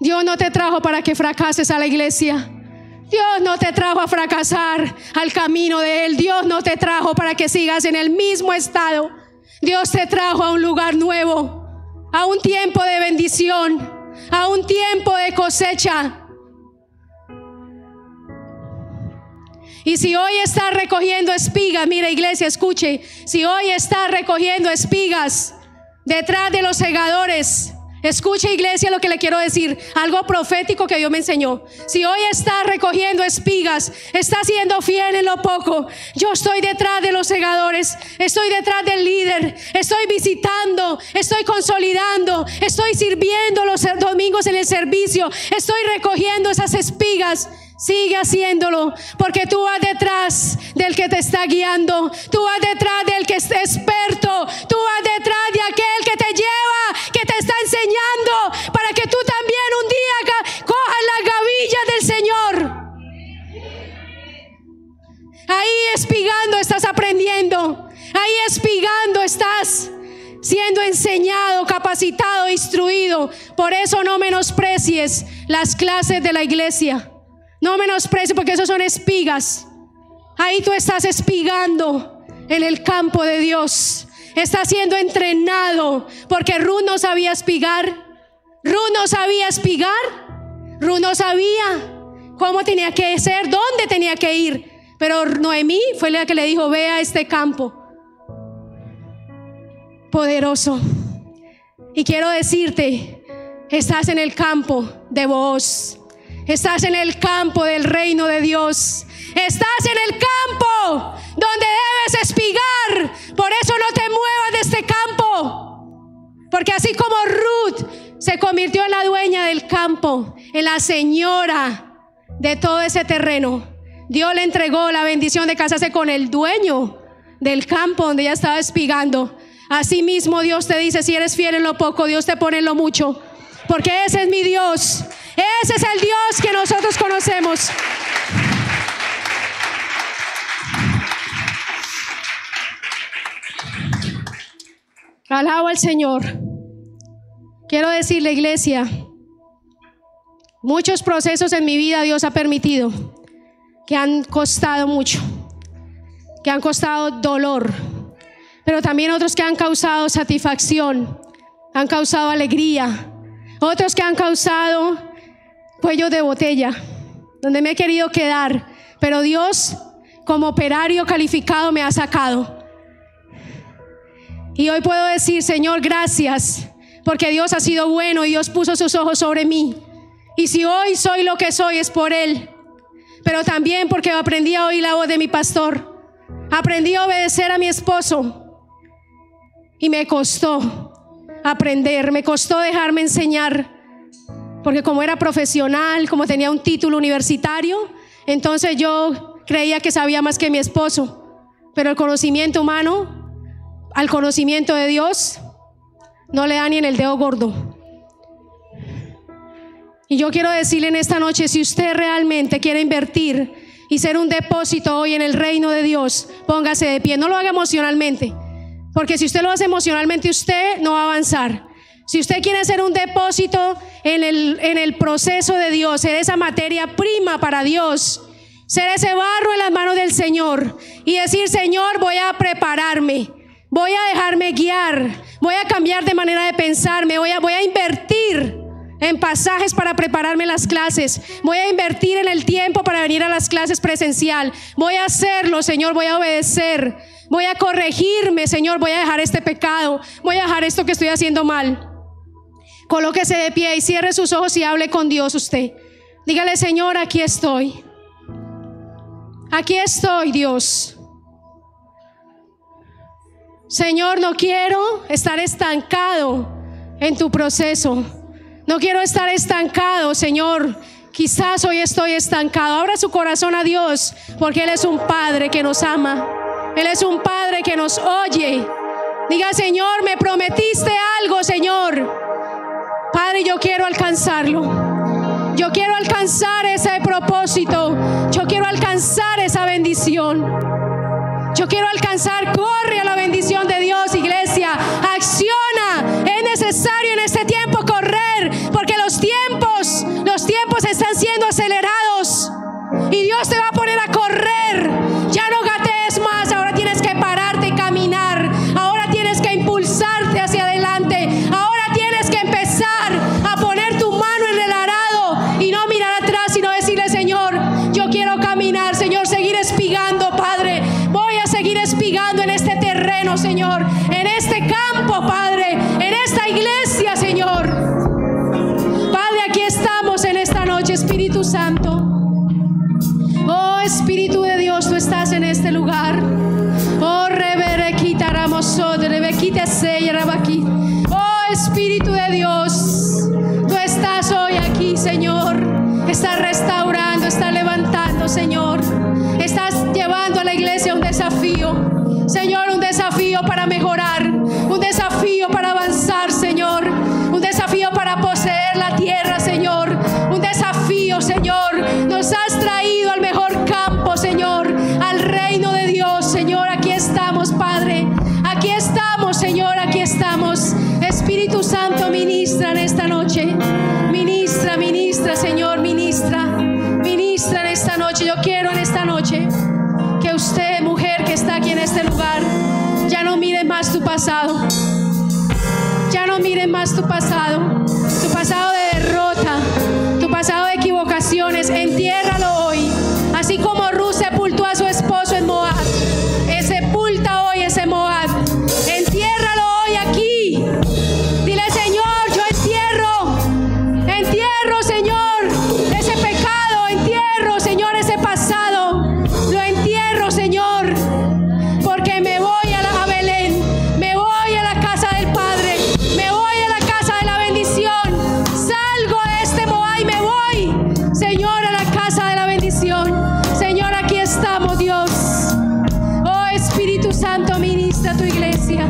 Dios no te trajo para que fracases a la iglesia. Dios no te trajo a fracasar al camino de Él. Dios no te trajo para que sigas en el mismo estado. Dios te trajo a un lugar nuevo, a un tiempo de bendición, a un tiempo de cosecha. Y si hoy estás recogiendo espigas, mira, iglesia, escuche, si hoy estás recogiendo espigas detrás de los segadores, escuche, iglesia, lo que le quiero decir, algo profético que Dios me enseñó. Si hoy estás recogiendo espigas, estás siendo fiel en lo poco. Yo estoy detrás de los segadores, estoy detrás del líder, estoy visitando, estoy consolidando, estoy sirviendo los domingos en el servicio, estoy recogiendo esas espigas. Sigue haciéndolo, porque tú vas detrás del que te está guiando, tú vas detrás del que es experto, tú vas detrás de aquel que te lleva, que te está enseñando, para que tú también un día cojas las gavillas del Señor. Ahí espigando estás aprendiendo, ahí espigando estás siendo enseñado, capacitado, instruido. Por eso no menosprecies las clases de la iglesia. No menosprecies, porque esos son espigas. Ahí tú estás espigando en el campo de Dios. Estás siendo entrenado, porque Ruth no sabía espigar. Ruth no sabía espigar. Ruth no sabía cómo tenía que ser, dónde tenía que ir. Pero Noemí fue la que le dijo: ve a este campo poderoso. Y quiero decirte, estás en el campo de Booz. Estás en el campo del reino de Dios. Estás en el campo donde debes espigar. Por eso no te muevas de este campo. Porque así como Ruth se convirtió en la dueña del campo, en la señora de todo ese terreno, Dios le entregó la bendición de casarse con el dueño del campo donde ella estaba espigando. Así mismo Dios te dice: si eres fiel en lo poco, Dios te pone en lo mucho. Porque ese es mi Dios. Ese es el Dios que nosotros conocemos. Alabo al Señor. Quiero decirle, iglesia, muchos procesos en mi vida Dios ha permitido que han costado mucho, que han costado dolor, pero también otros que han causado satisfacción, han causado alegría, otros que han causado cuellos de botella, donde me he querido quedar, pero Dios como operario calificado me ha sacado. Y hoy puedo decir: Señor, gracias, porque Dios ha sido bueno y Dios puso sus ojos sobre mí. Y si hoy soy lo que soy, es por Él, pero también porque aprendí a oír la voz de mi pastor, aprendí a obedecer a mi esposo, y me costó aprender, me costó dejarme enseñar. Porque como era profesional, como tenía un título universitario, entonces yo creía que sabía más que mi esposo. Pero el conocimiento humano al conocimiento de Dios no le da ni en el dedo gordo. Y yo quiero decirle en esta noche: si usted realmente quiere invertir y ser un depósito hoy en el reino de Dios, póngase de pie. No lo haga emocionalmente, porque si usted lo hace emocionalmente, usted no va a avanzar. Si usted quiere ser un depósito en el proceso de Dios, ser esa materia prima para Dios, ser ese barro en las manos del Señor y decir: Señor, voy a prepararme, voy a dejarme guiar, voy a cambiar de manera de pensarme, voy a invertir en pasajes para prepararme las clases, voy a invertir en el tiempo para venir a las clases presencial, voy a hacerlo, Señor, voy a obedecer, voy a corregirme, Señor, voy a dejar este pecado, voy a dejar esto que estoy haciendo mal. Colóquese de pie y cierre sus ojos y hable con Dios usted. Dígale: Señor, aquí estoy. Aquí estoy, Dios. Señor, no quiero estar estancado en tu proceso. No quiero estar estancado, Señor. Quizás hoy estoy estancado. Abra su corazón a Dios, porque Él es un Padre que nos ama. Él es un Padre que nos oye. Diga: Señor, me prometiste algo, Señor. Padre, yo quiero alcanzarlo. Yo quiero alcanzar ese propósito. Yo quiero alcanzar esa bendición. Yo quiero alcanzar. Corre a la bendición de Dios, iglesia. Acciona. Es necesario en este tiempo correr, porque los tiempos están siendo acelerados y Dios te va a poner a correr. Ya no gatees más. Ahora tienes que pararte y caminar. Ahora tienes que impulsarte hacia adelante. Ahora tienes que empezar a poner tu mano en el arado y no mirar atrás, sino decirle: Señor, yo quiero caminar, Señor, seguir espigando, Padre. Voy a seguir espigando en este terreno, Señor, en este campo, Padre, en esta iglesia, Señor. Padre, aquí estamos en esta noche, Espíritu Santo. Oh, Espíritu de Dios, tú estás en este lugar. Oh, oh, Espíritu de Dios, tú estás hoy aquí, Señor. Estás restaurando, estás levantando, Señor. Estás llevando a la iglesia un desafío, Señor, un desafío para mejorar, un desafío para avanzar, Señor, un desafío para poseer la tierra, Señor, un desafío, Señor. Nos has traído al mejor campo, Señor, al reino de Dios, Señor. Aquí estamos, Padre. Aquí estamos, Señor, aquí estamos. Espíritu Santo, ministra en esta noche. Ministra, ministra, Señor, ministra. Ministra en esta noche. Yo quiero en esta noche que usted, mujer que está aquí en este lugar, ya no mire más tu pasado. Ya no mire más tu pasado de derrota, tu pasado de equivocaciones. Entiérralo hoy. Así como Ruth sepultó a su esposo en Moab, sepulta hoy ese Moab. Entiérralo hoy aquí. Dile: Señor, yo entierro, Señor, ese pecado, entierro, Señor, ese pasado, lo entierro, Señor, porque me voy a Belén, me voy a la casa del Padre, me voy a la casa de la bendición. Salgo de este Moab y me voy, Señor, a la casa de la bendición. Señor, aquí estamos, Dios. Espíritu Santo, ministra a tu iglesia,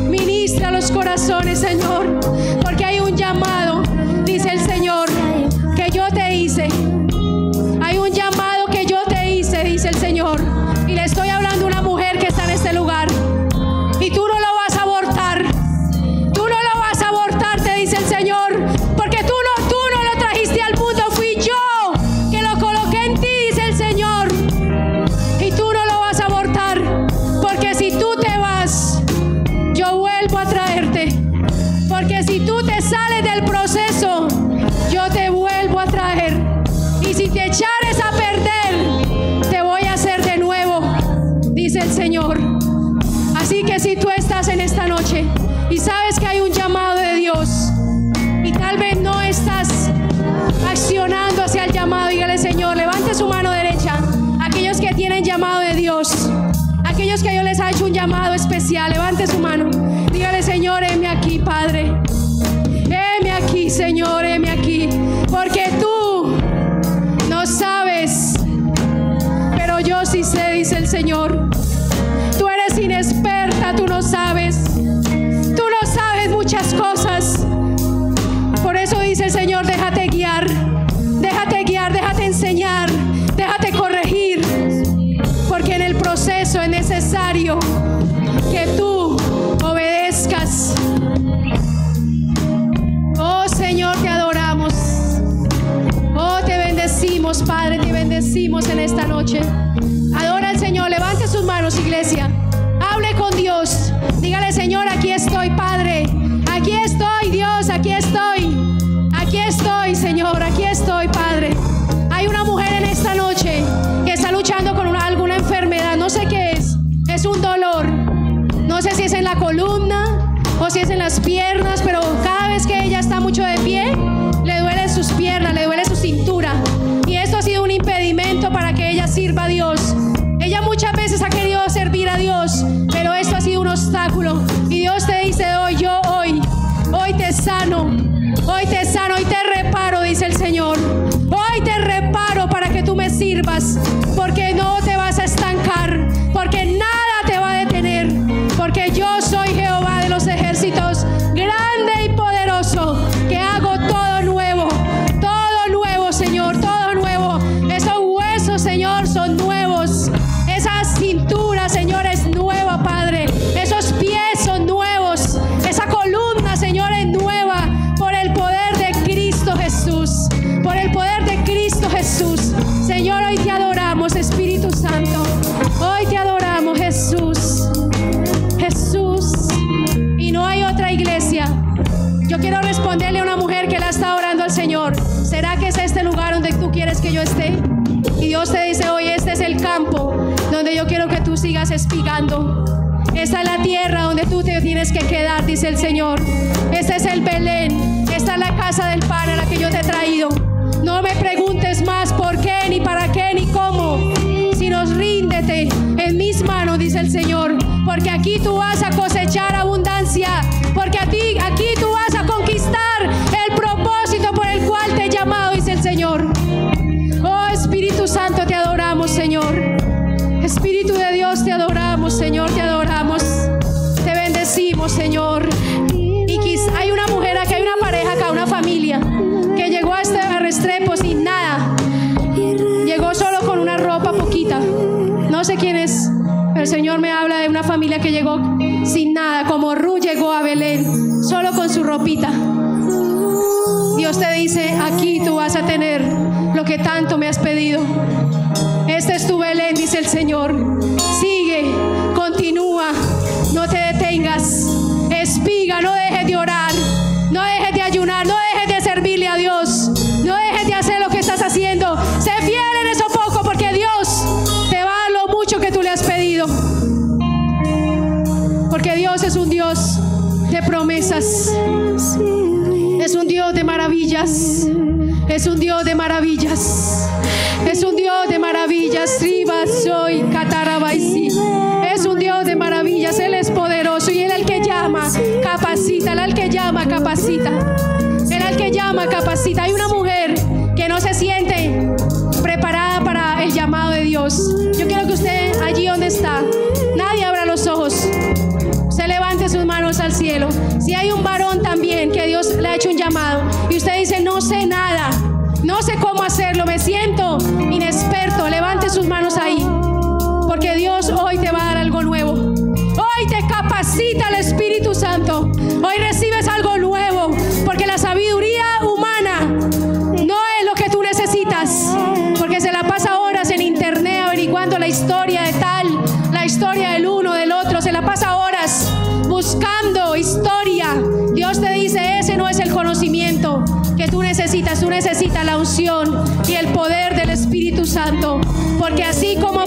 ministra a los corazones, Señor, porque hay un llamado, dice el Señor, que yo te hice. Hay un llamado que yo te hice, dice el Señor, y le estoy hablando a una mujer que está en este lugar, y tú no lo vas a abortar. Tú no lo vas a abortar, te dice el Señor, porque tú no lo trajiste al mundo, fui yo que lo coloqué en ti, dice el Señor, y tú no lo vas a abortar. Porque si tú te vas, yo vuelvo a traerte. Porque si tú te sales del proceso, yo te vuelvo a traer. Y si te echares a perder, te voy a hacer de nuevo, dice el Señor. Así que si tú estás en esta noche y sabes que hay un llamado de Dios y tal vez no estás accionando hacia el llamado, dígale: Señor, levante su mano derecha. Aquellos que tienen llamado de Dios, aquellos que Dios les ha hecho un llamado especial, levante su mano. Dígale: Señor, heme aquí, Padre. Heme aquí, Señor, heme aquí. Porque tú no sabes, pero yo sí sé, dice el Señor. Tú eres inexperta, tú no sabes. Tú no sabes muchas cosas. Por eso dice el Señor: déjate guiar, déjate enseñar, déjate corregir. bendecimos, Padre, te bendecimos en esta noche. Adora al Señor, levante sus manos, iglesia. Hable con Dios. Dígale, Señor, aquí estoy, Padre. Aquí estoy, Dios, aquí estoy. Aquí estoy, Señor, aquí estoy, Padre. Hay una mujer en esta noche que está luchando con alguna enfermedad. No sé qué es. Es un dolor. No sé si es en la columna o si es en las piernas, pero cada vez que ella está mucho de pie, le duelen sus piernas, le duele su cintura. Y esto ha sido un impedimento para que ella sirva a Dios. Ella muchas veces ha querido servir a Dios, pero esto ha sido un obstáculo. Y Dios te dice hoy te sano, hoy te reparo, dice el Señor. Hoy te reparo para que tú me sirvas, porque no te vas a estancar, porque nada te va a detener, porque yo soy Jehová de los ejércitos, grande y poderoso, que hago todo nuevo, Señor, todo nuevo. Esos huesos, Señor, son nuevos. Esa cintura, Señor, es nueva, Padre. Esos pies son nuevos. Esa columna, Señor, es nueva por el poder de Cristo Jesús. Por el poder de Cristo Jesús. Señor, hoy te adoramos, Espíritu Santo. Hoy te adoramos, Jesús. Jesús. Y no hay otra iglesia. Yo quiero responderle a una mujer que la está orando al Señor. ¿Será que es este lugar donde tú quieres que yo esté? Y Dios te dice hoy, este es el campo donde yo quiero que tú sigas espigando. Esta es la tierra donde tú te tienes que quedar, dice el Señor. Este es el Belén. Esta es la casa del pan a la que yo te he traído. No me preguntes más por qué, ni para qué, ni cómo, sino ríndete en mis manos, dice el Señor. Porque aquí tú vas a cosechar abundancia. Porque aquí tú vas a conquistar el propósito por el cual te he llamado, dice el Señor. Oh, Espíritu Santo, te adoramos, Señor. Espíritu de Dios, te adoramos, Señor, te adoramos. Te bendecimos, Señor. Y hay una mujer acá, hay una pareja acá, una familia que llegó a Restrepo sin nada. Llegó solo con una ropa poquita. No sé quién es. El Señor me habla de una familia que llegó sin nada, como Ruth llegó a Belén, solo con su ropita. Dios te dice, aquí tú vas a tener lo que tanto me has pedido. Este es tu Belén, dice el Señor. Sigue, continúa, no te detengas. Espiga, no dejes de orar, no dejes de ayunar, no dejes de servirle a Dios, no dejes de hacer lo que estás haciendo. Sé fiel en eso poco, porque Dios te va a dar lo mucho que tú le has pedido. Porque Dios es un Dios de promesas. Es un Dios de maravillas. Es un Dios de maravillas. Es un Dios de maravillas. Soy Catarabaisi. Es un Dios de maravillas. Él es poderoso y Él es el que llama, capacita. Él es el que llama, capacita. Él es el que llama, capacita. Hay una mujer que no se siente preparada para el llamado de Dios. Yo quiero que usted, allí donde está, nadie abra los ojos. Usted levante sus manos al cielo. Si hay un varón también que Dios le ha hecho un llamado y usted dice, no sé nada, no sé cómo hacerlo, me siento inexperto, levante sus manos ahí, porque Dios hoy te va a dar algo nuevo. Hoy te capacita el Espíritu Santo. Hoy recibes algo nuevo, porque la sabiduría humana no es lo que tú necesitas, porque se la pasa horas en internet averiguando la historia de tal, la historia del uno, del otro, se la pasa horas buscando historia. Dios te dice, ese no es el conocimiento que tú necesitas la unción y el poder del Espíritu Santo, porque así como